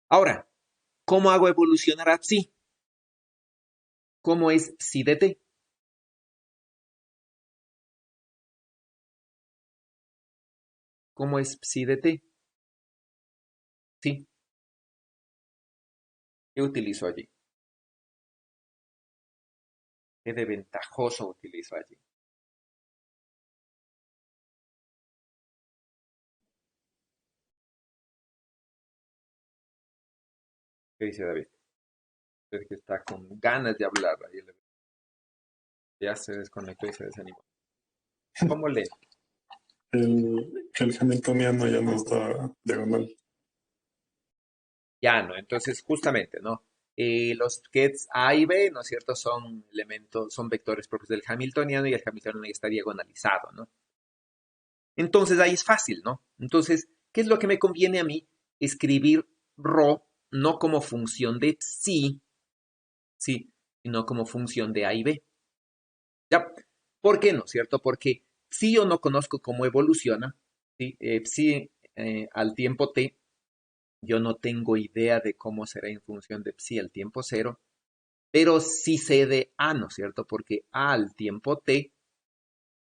Speaker 1: Ahora, ¿cómo hago evolucionar a psi? ¿Cómo es psi de t? ¿Cómo es psi de t? Sí, ¿qué utilizo allí? ¿Qué de ventajoso utilizo allí? ¿Qué dice David? Es que está con ganas de hablar. Ya se desconectó y se desanimó. ¿Cómo lee?
Speaker 4: Que el Hamiltoniano ya nos da diagonal.
Speaker 1: Ya, ¿no? Entonces, justamente, ¿no? Los gets A y B, ¿no es cierto? Son elementos, son vectores propios del Hamiltoniano y el Hamiltoniano ya está diagonalizado, ¿no? Entonces, ahí es fácil, ¿no? Entonces, ¿qué es lo que me conviene a mí? Escribir ρ no como función de psi, sí, sino como función de A y B. ¿Ya? ¿Por qué no, cierto? Porque si yo no conozco cómo evoluciona, ¿sí? Psi al tiempo t, yo no tengo idea de cómo será en función de psi al tiempo cero, pero sí sé de A, ¿no es cierto? Porque A al tiempo t,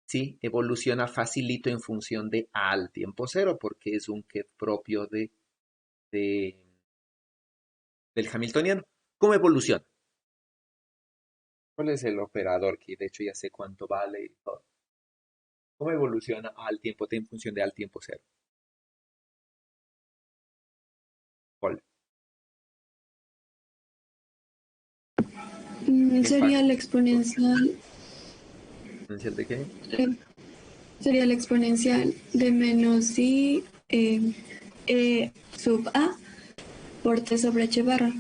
Speaker 1: sí, evoluciona facilito en función de A al tiempo cero, porque es un ket propio de- del Hamiltoniano. ¿Cómo evoluciona? ¿Cuál es el operador? Que de hecho ya sé cuánto vale y todo. ¿Cómo evoluciona A al tiempo t en función de A al tiempo cero? ¿Cuál? Es
Speaker 5: Sería
Speaker 1: fácil.
Speaker 5: la exponencial,
Speaker 1: ¿Exponencial de qué?
Speaker 5: eh, sería la exponencial de menos i sub a por t sobre h barra.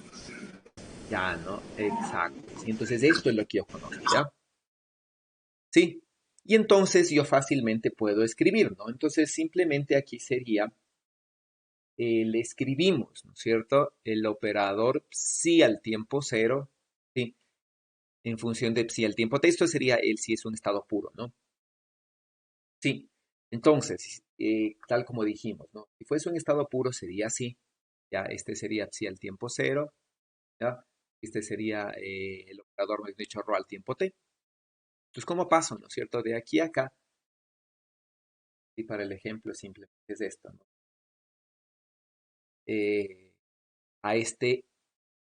Speaker 1: Ya, ¿no? Exacto. Sí, entonces esto es lo que yo conozco, ¿ya? Sí. Y entonces yo fácilmente puedo escribir, ¿no? Entonces simplemente aquí sería, le escribimos, ¿no es cierto? El operador psi al tiempo cero ¿sí? En función de psi al tiempo t. Esto sería el si es un estado puro, ¿no? Sí. Entonces, tal como dijimos, ¿no? Si fuese un estado puro sería así. Ya, este sería psi al tiempo cero, ¿ya? Este sería el operador, me he dicho, rho al tiempo t. Entonces, ¿cómo paso, no es cierto? De aquí a acá, y para el ejemplo simplemente es esto, ¿no? A este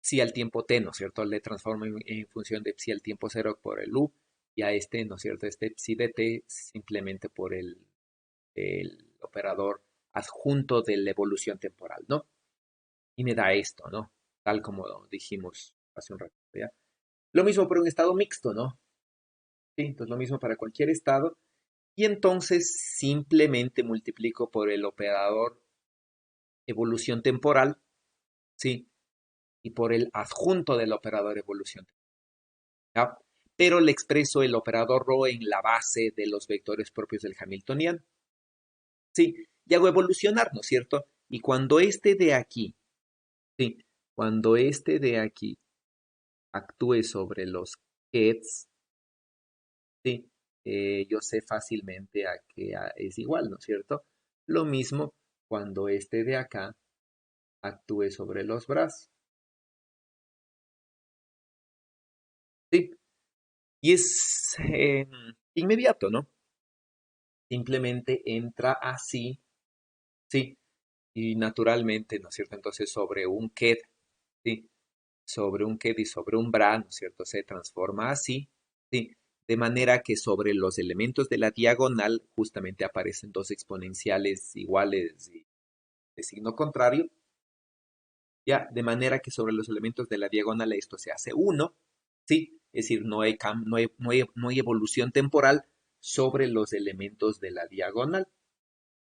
Speaker 1: psi al tiempo t, ¿no es cierto? Le transformo en función de psi al tiempo cero por el u, y a este, ¿no es cierto? Este psi de t simplemente por el operador adjunto de la evolución temporal, ¿no? Y me da esto, ¿no? Tal como dijimos hace un rato, ¿ya? Lo mismo por un estado mixto, ¿no? Sí, entonces lo mismo para cualquier estado. Y entonces simplemente multiplico por el operador evolución temporal, ¿sí? Y por el adjunto del operador evolución temporal, ¿ya? Pero le expreso el operador rho en la base de los vectores propios del Hamiltoniano, ¿sí? Y hago evolucionar, ¿no es cierto? Y cuando este de aquí, ¿sí? Cuando este de aquí actúe sobre los Kets, ¿sí? Yo sé fácilmente a que es igual, ¿no es cierto? Lo mismo cuando este de acá actúe sobre los Bras, ¿sí? Y es inmediato, ¿no? Simplemente entra así, ¿sí? Y naturalmente, ¿no es cierto? Entonces sobre un Ket, ¿sí? Sobre un Ket y sobre un Bra, ¿no es cierto? Se transforma así, ¿sí? De manera que sobre los elementos de la diagonal justamente aparecen dos exponenciales iguales y de signo contrario, ya, de manera que sobre los elementos de la diagonal esto se hace uno, ¿sí? Es decir, no hay evolución temporal sobre los elementos de la diagonal,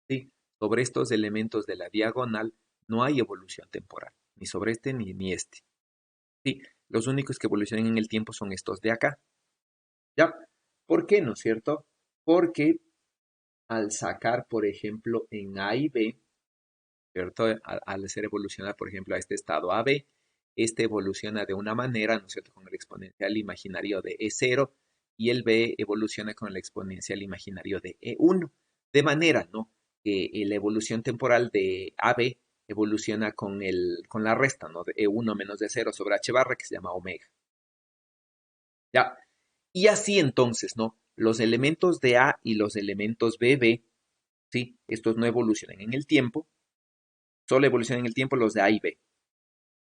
Speaker 1: ¿sí? Sobre estos elementos de la diagonal no hay evolución temporal, ni sobre este ni este, ¿sí? Los únicos que evolucionan en el tiempo son estos de acá, ¿ya? ¿Por qué, no es cierto? Porque al sacar, por ejemplo, en A y B, ¿cierto? Al hacer evolucionar, por ejemplo, a este estado AB, este evoluciona de una manera, ¿no es cierto?, con el exponencial imaginario de E0 y el B evoluciona con el exponencial imaginario de E1, de manera, ¿no?, que la evolución temporal de AB evoluciona con la resta, ¿no?, de E1 menos D0 sobre H barra, que se llama omega. ¿Ya? Y así entonces, ¿no? Los elementos de A y los elementos BB, ¿sí? Estos no evolucionan en el tiempo, solo evolucionan en el tiempo los de A y B.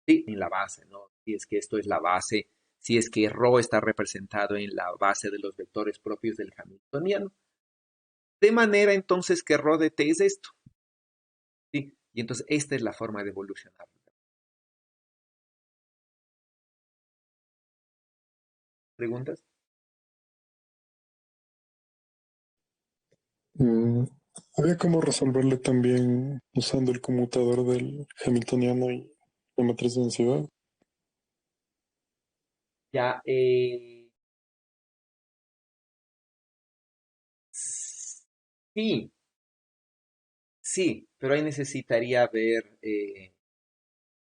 Speaker 1: Sí, en la base, ¿no? Si es que esto es la base, si es que ρ está representado en la base de los vectores propios del Hamiltoniano. De manera entonces que ρ de t es esto, ¿sí? Y entonces esta es la forma de evolucionar. ¿Preguntas?
Speaker 4: Mm, Había cómo resolverle también usando el conmutador del Hamiltoniano y la matriz de densidad.
Speaker 1: Ya, sí, sí, pero ahí necesitaría ver,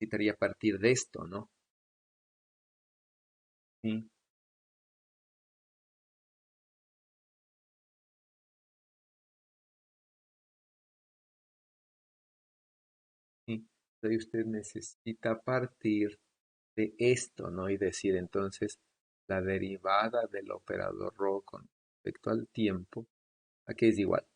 Speaker 1: necesitaría partir de esto, ¿no? Sí, sí. Entonces usted necesita partir de esto, ¿no? Y decir entonces la derivada del operador ρ con respecto al tiempo, ¿a qué es igual?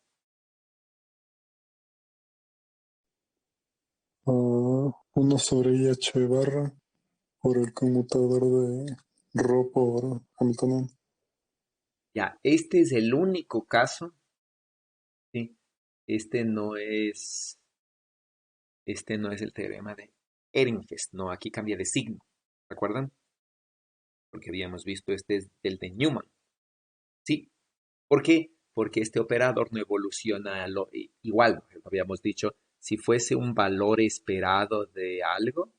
Speaker 4: Ah, 1 sobre IH barra por el conmutador de ρ por Hamiltoniano.
Speaker 1: Ya, este es el único caso, ¿sí? Este no es, este no es el teorema de Ehrenfest, no, aquí cambia de signo, ¿recuerdan? Porque habíamos visto este es del de Newman, ¿sí? ¿Por qué? Porque este operador no evoluciona igual, ¿no? Habíamos dicho, si fuese un valor esperado de algo,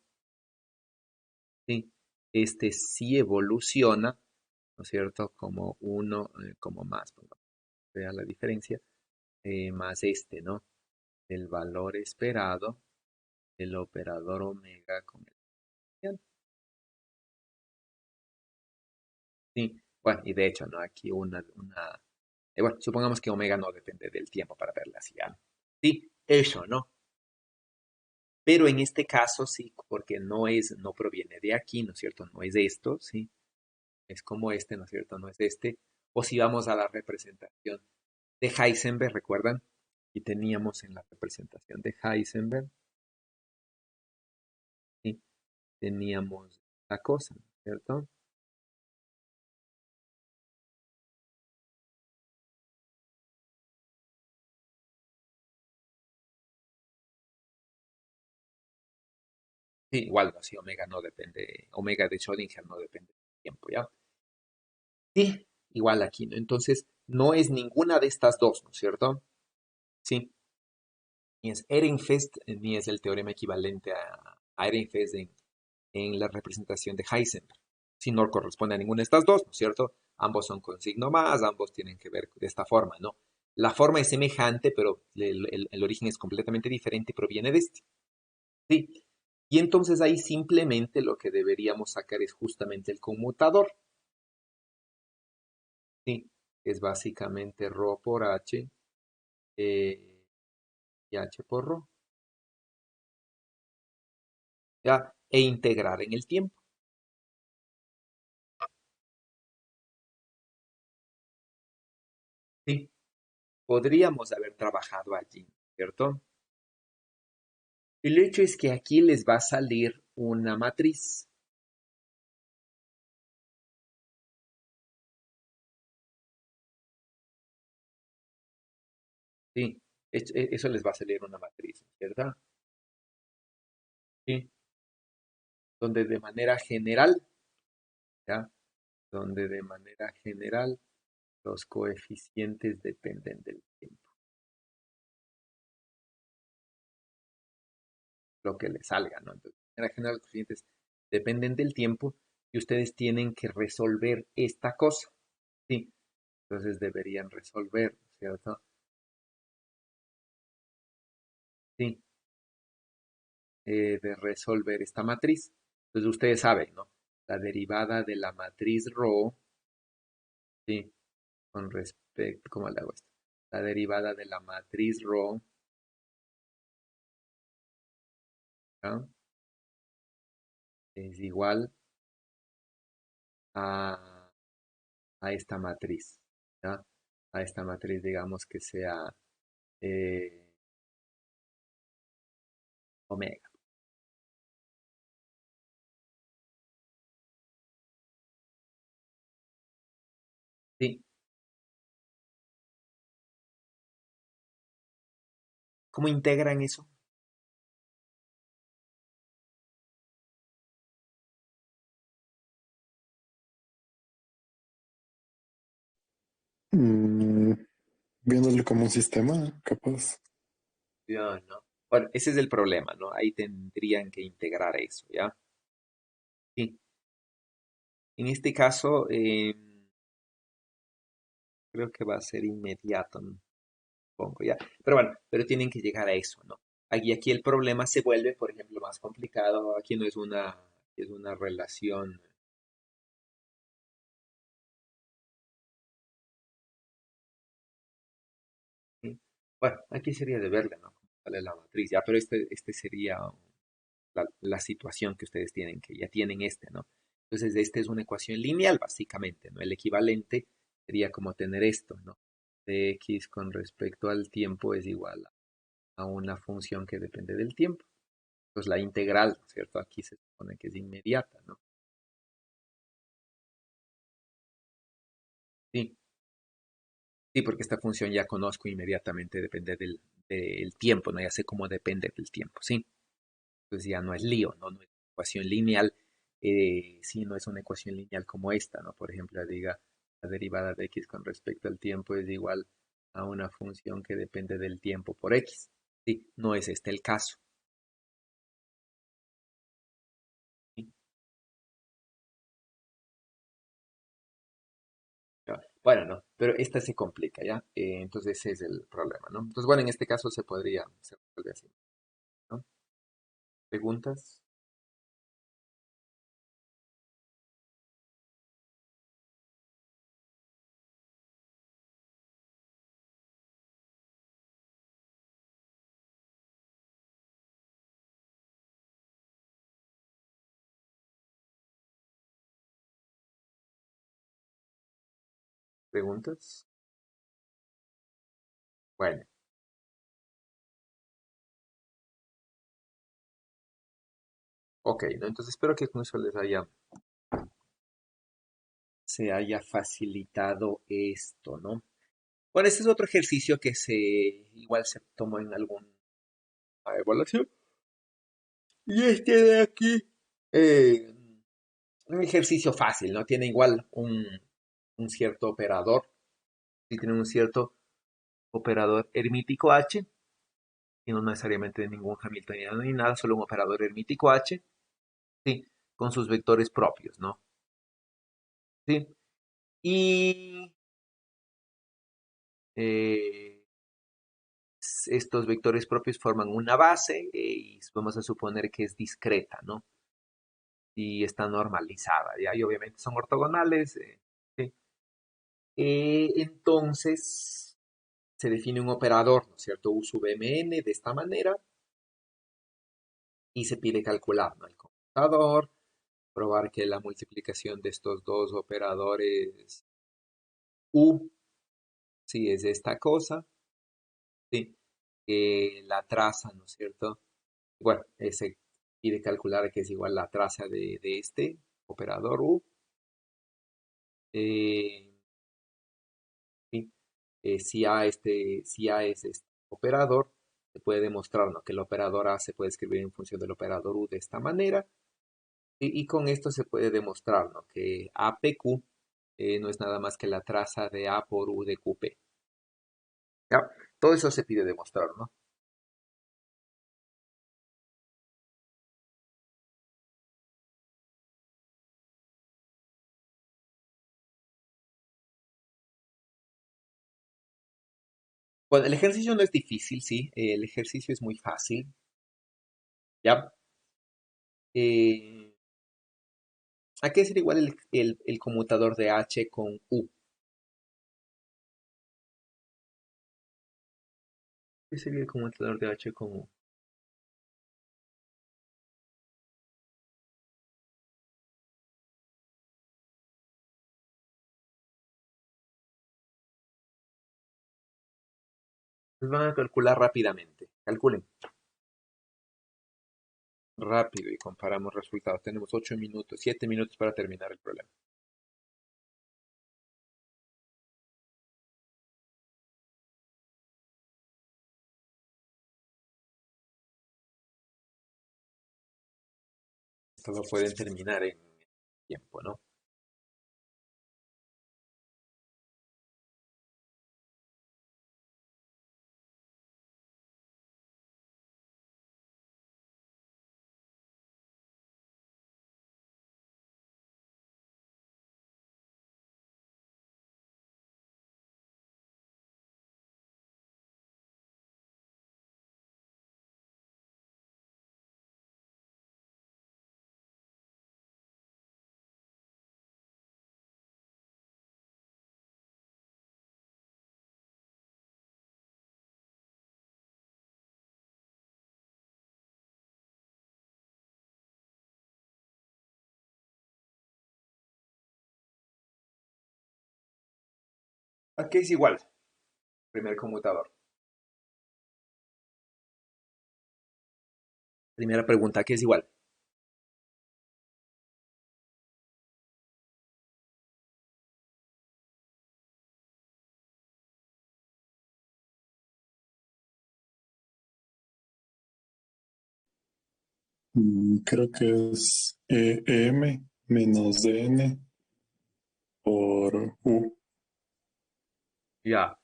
Speaker 1: ¿sí? Este sí evoluciona, ¿no es cierto? Como uno, como más, vea la diferencia, más este, ¿no? El valor esperado del operador omega con el Sí, bueno, y de hecho, ¿no? Aquí bueno, supongamos que omega no depende del tiempo para verla así, ¿ya? Sí, eso, ¿no? Pero en este caso sí, porque no proviene de aquí, ¿no es cierto? No es de esto, ¿sí? Es como este, ¿no es cierto? No es este. O si vamos a la representación de Heisenberg, ¿recuerdan? Y teníamos en la representación de Heisenberg, ¿sí? Teníamos la cosa, ¿no es cierto? Sí, igual, ¿no? Si omega no depende, omega de Schrödinger no depende del tiempo, ¿ya? Sí, igual aquí, ¿no? Entonces, no es ninguna de estas dos, ¿no es cierto? Sí, ni es Ehrenfest, ni es el teorema equivalente a Ehrenfest en la representación de Heisenberg. Si no corresponde a ninguna de estas dos, ¿no es cierto? Ambos son con signo más, ambos tienen que ver de esta forma, ¿no? La forma es semejante, pero el origen es completamente diferente y proviene de este. Sí. Y entonces ahí simplemente lo que deberíamos sacar es justamente el conmutador. Sí, es básicamente ρ por h y h por ρ, ¿ya? E integrar en el tiempo. Sí, podríamos haber trabajado allí, ¿cierto? El hecho es que aquí les va a salir una matriz. Sí, eso les va a salir una matriz, ¿verdad? Sí, donde de manera general, ¿ya? Donde de manera general los coeficientes dependen del tiempo, lo que les salga, ¿no? Entonces, de manera general los coeficientes dependen del tiempo y ustedes tienen que resolver esta cosa, ¿sí? Entonces deberían resolver, ¿cierto? Sí, de resolver esta matriz. Entonces ustedes saben, ¿no? La derivada de la matriz ρ, ¿sí? Con respecto, ¿cómo le hago esto? La derivada de la matriz ρ, ¿ya? Es igual a, a esta matriz, ¿ya? A esta matriz, digamos que sea eh, omega. ¿Sí? ¿Cómo integran eso?
Speaker 4: Mm, viéndolo como un sistema, capaz.
Speaker 1: Ya, ¿no? Bueno, ese es el problema, ¿no? Ahí tendrían que integrar eso, ¿ya? Sí. En este caso, creo que va a ser inmediato, ¿no? Supongo, ¿ya? Pero bueno, pero tienen que llegar a eso, ¿no? Aquí el problema se vuelve, por ejemplo, más complicado. Aquí no es una relación. ¿Sí? Bueno, aquí sería de verle, ¿no? Cómo sale la matriz, ya, pero este sería la situación que ustedes tienen, que ya tienen este, ¿no? Entonces, este es una ecuación lineal, básicamente, ¿no? El equivalente sería como tener esto, ¿no? De x con respecto al tiempo es igual a una función que depende del tiempo. Pues la integral, ¿no es cierto? Aquí se supone que es inmediata, ¿no? Sí, sí, porque esta función ya conozco inmediatamente, depende del tiempo, ¿no? Ya sé cómo depende del tiempo, ¿sí? Entonces ya no es lío, ¿no? No es una ecuación lineal, sí, no es una ecuación lineal como esta, ¿no? Por ejemplo, diga la derivada de x con respecto al tiempo es igual a una función que depende del tiempo por x. Sí, no es este el caso. ¿Sí? Ya. Bueno, no, pero esta se complica, ¿ya? Entonces ese es el problema, ¿no? Entonces, bueno, en este caso se resuelve así, ¿no? ¿Preguntas? ¿Preguntas? Bueno. Ok, ¿no? Entonces espero que con eso se haya facilitado esto, ¿no? Bueno, este es otro ejercicio que igual se tomó en alguna evaluación. Y este de aquí, eh, un ejercicio fácil, ¿no? Tiene igual un cierto operador. Sí, tiene un cierto operador hermítico H, y no necesariamente ningún hamiltoniano ni nada, solo un operador hermítico H, sí, con sus vectores propios, ¿no? Sí. Y eh, estos vectores propios forman una base y vamos a suponer que es discreta, ¿no? Y está normalizada, ¿ya? Y obviamente son ortogonales. ¿Sí? Entonces, se define un operador, ¿no es cierto? U sub mn de esta manera y se pide calcular, ¿no? El computador, probar que la multiplicación de estos dos operadores U, sí, es esta cosa, sí, que la traza, ¿no es cierto? Bueno, se pide calcular que es igual la traza de este operador U. Eh, sí, si A es este operador, se puede demostrar, ¿no? Que el operador A se puede escribir en función del operador U de esta manera. Y con esto se puede demostrar, ¿no? Que APQ no es nada más que la traza de A por U de QP. ¿Ya? Todo eso se pide demostrar, ¿no? Bueno, el ejercicio no es difícil, sí. El ejercicio es muy fácil. ¿Ya? Eh, ¿A qué sería igual el conmutador de H con U? ¿Qué sería el conmutador de H con U? Pues van a calcular rápidamente. Calculen rápido y comparamos resultados. Tenemos 8 minutos, 7 minutos para terminar el problema. Esto lo pueden terminar en tiempo, ¿no? ¿A qué es igual? Primer conmutador. Primera pregunta, ¿a qué es igual?
Speaker 4: Creo que es EM menos DN por U.
Speaker 1: Ya.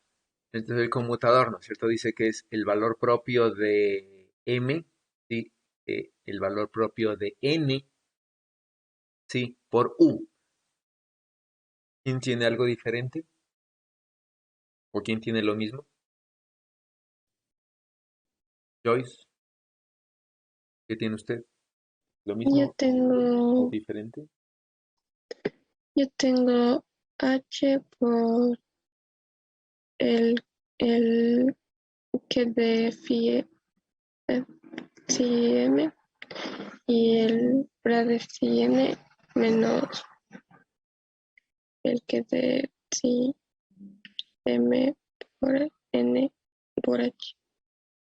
Speaker 1: Entonces el conmutador, ¿no es cierto? Dice que es el valor propio de M, ¿sí? El valor propio de N, ¿sí? Por U. ¿Quién tiene algo diferente? ¿O quién tiene lo mismo? Joyce, ¿qué tiene usted? ¿Lo
Speaker 2: Yo
Speaker 1: mismo o
Speaker 2: tengo,
Speaker 1: diferente?
Speaker 2: yo tengo H por el, el que de phi m y el bra de phi n menos el que de psi M por N por H.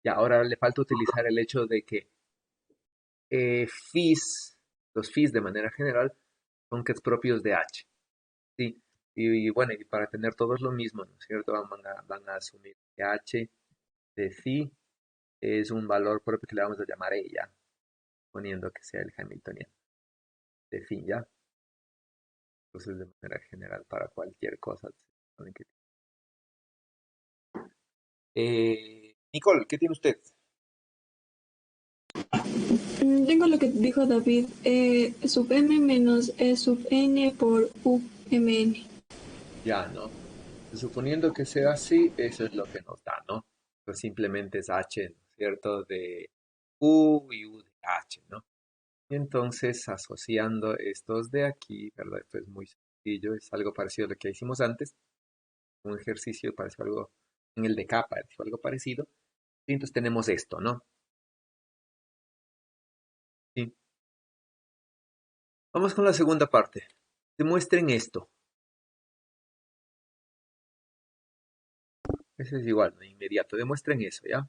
Speaker 1: Y ahora le falta utilizar el hecho de que phis, los phis de manera general, son que propios de H. ¿Sí? Y bueno, y para tener todos lo mismo, ¿no es cierto? Van a asumir que H de phi es un valor propio que le vamos a llamar ella, poniendo que sea el Hamiltoniano de phi, ¿ya? Entonces, de manera general, para cualquier cosa. Nicole, ¿qué tiene usted?
Speaker 5: Tengo lo que dijo David, sub m menos e sub n por u m n.
Speaker 1: Ya, ¿no? Suponiendo que sea así, eso es lo que nos da, ¿no? Pues simplemente es H, ¿no es cierto? De U y U de H, ¿no? Y entonces, asociando estos de aquí, ¿verdad? Esto es muy sencillo, es algo parecido a lo que hicimos antes, un ejercicio parecido a algo en el de capa, algo parecido. Y entonces tenemos esto, ¿no? Sí. Vamos con la segunda parte. Demuestren esto. Eso es igual, ¿no? Inmediato. Demuestren eso, ¿ya?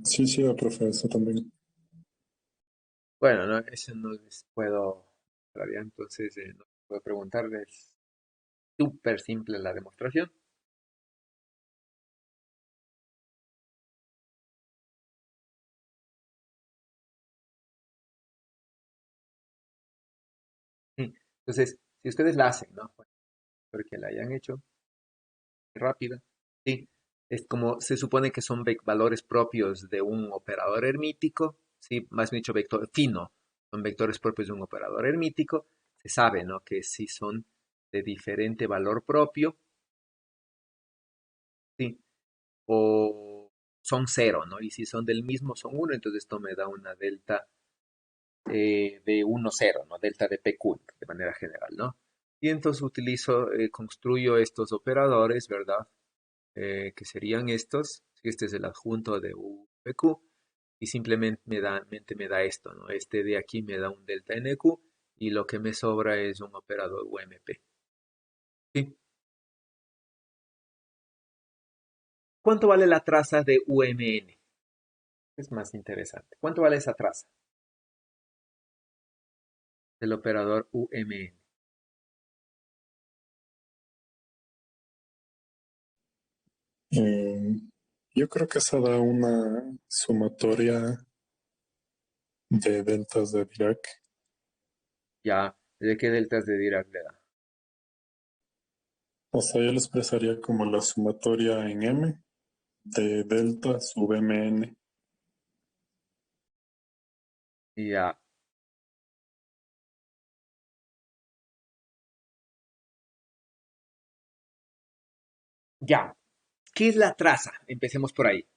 Speaker 4: Sí, sí, profe, eso también.
Speaker 1: Bueno, no, eso no les puedo todavía, entonces no puedo preguntarles. Súper simple la demostración. Sí. Entonces, si ustedes la hacen, ¿no? Bueno, espero que la hayan hecho rápida. Sí. Es como se supone que son valores propios de un operador hermítico, sí, más bien dicho, vector fino, son vectores propios de un operador hermítico. Se sabe, ¿no? Que si son de diferente valor propio, sí, o son cero, ¿no? Y si son del mismo son uno, entonces esto me da una delta de 1, 0, ¿no? Delta de PQ de manera general, ¿no? Y entonces construyo estos operadores, ¿verdad? Que serían estos. Si este es el adjunto de UPQ y simplemente me da esto, ¿no? Este de aquí me da un delta NQ y lo que me sobra es un operador UMP. ¿Sí? ¿Cuánto vale la traza de UMN? Es más interesante. ¿Cuánto vale esa traza del operador UMN?
Speaker 4: Eh, yo creo que esa da una sumatoria de deltas de Dirac.
Speaker 1: Ya, ¿de qué deltas de Dirac le da?
Speaker 4: O sea, yo lo expresaría como la sumatoria en M de delta sub mn.
Speaker 1: Ya, ya. ¿Qué es la traza? Empecemos por ahí.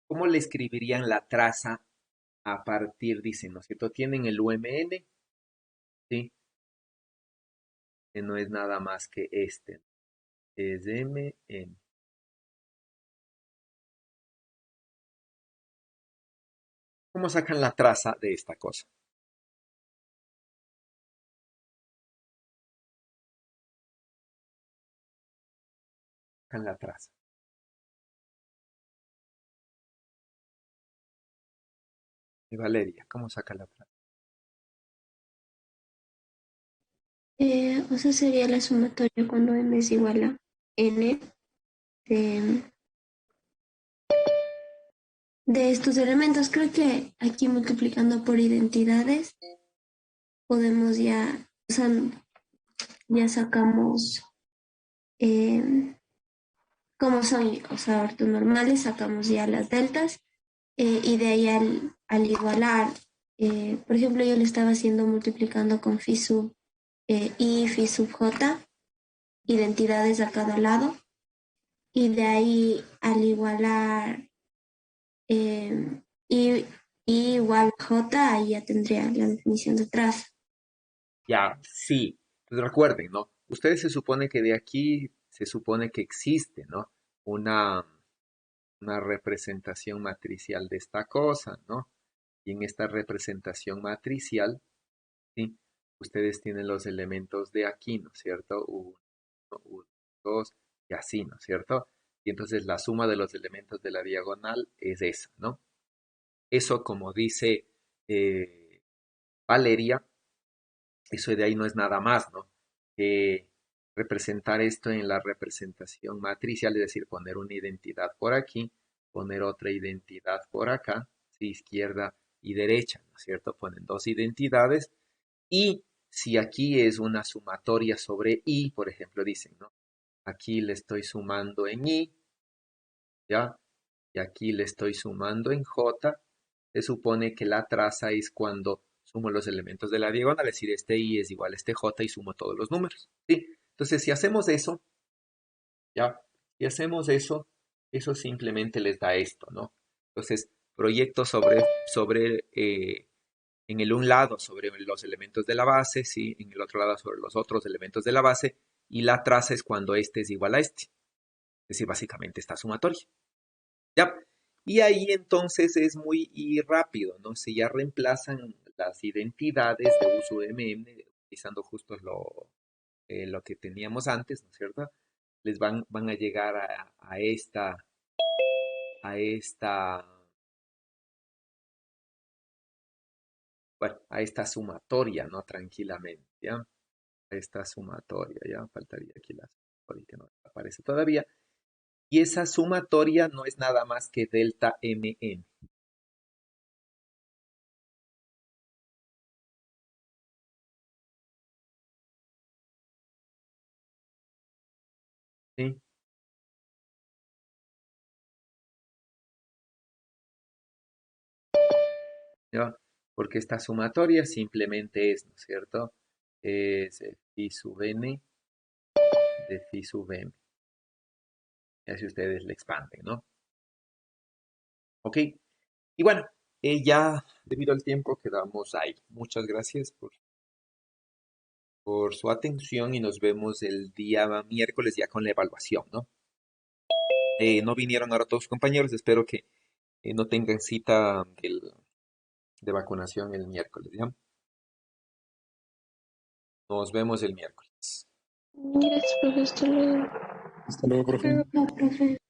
Speaker 1: ¿Cómo le escribirían la traza a partir, dicen, ¿no es cierto? Tienen el UMN, ¿sí? Que no es nada más que este. Es MN. ¿Cómo sacan la traza de esta cosa? Sacan la traza. Y Valeria, ¿cómo saca la traza?
Speaker 3: O sea, sería la sumatoria cuando m es igual a n de, de estos elementos. Creo que aquí multiplicando por identidades podemos ya, o sea, ya sacamos eh, como son, o sea, ortonormales, sacamos ya las deltas y de ahí al igualar, por ejemplo, yo le estaba haciendo multiplicando con phi sub i, phi sub j, identidades a cada lado, y de ahí al igualar i, i igual j, ahí ya tendría la definición de traza.
Speaker 1: Ya, sí. Pues recuerden, ¿no? Ustedes se supone que de aquí se supone que existe, ¿no? Una, una representación matricial de esta cosa, ¿no? Y en esta representación matricial, ¿sí? Ustedes tienen los elementos de aquí, ¿no es cierto? 1, 2 y así, ¿no es cierto? Y entonces la suma de los elementos de la diagonal es esa, ¿no? Eso, como dice Valeria, eso de ahí no es nada más, ¿no? Que representar esto en la representación matricial, es decir, poner una identidad por aquí, poner otra identidad por acá, ¿sí? Izquierda y derecha, ¿no es cierto? Ponen dos identidades y si aquí es una sumatoria sobre i, por ejemplo, dicen, ¿no? Aquí le estoy sumando en i, ¿ya? Y aquí le estoy sumando en j, se supone que la traza es cuando sumo los elementos de la diagonal, es decir, este i es igual a este j y sumo todos los números, ¿sí? Entonces, si hacemos eso, ¿ya? Si hacemos eso, eso simplemente les da esto, ¿no? Entonces, proyecto en el un lado sobre los elementos de la base, ¿sí? En el otro lado sobre los otros elementos de la base, y la traza es cuando este es igual a este, es decir, básicamente esta sumatoria, ¿ya? Y ahí entonces es muy rápido, ¿no? Se ya reemplazan las identidades de uso MM, utilizando justo lo que teníamos antes, ¿no es cierto? Les van a llegar a esta, bueno, a esta sumatoria, ¿no? Tranquilamente, ¿ya? A esta sumatoria, ¿ya? Faltaría aquí la sumatoria que no aparece todavía. Y esa sumatoria no es nada más que delta MN. ¿Sí? ¿Ya? Porque esta sumatoria simplemente es, ¿no es cierto? Es phi sub n de phi sub m. Y así ustedes le expanden, ¿no? Ok. Y bueno, ya debido al tiempo quedamos ahí. Muchas gracias por su atención y nos vemos el día miércoles ya con la evaluación, ¿no? No vinieron ahora todos sus compañeros, espero que no tengan cita de vacunación el miércoles, ¿ya? Nos vemos el miércoles.
Speaker 2: Gracias, profe. Hasta luego.
Speaker 4: Hasta luego, profe.
Speaker 3: No, profe.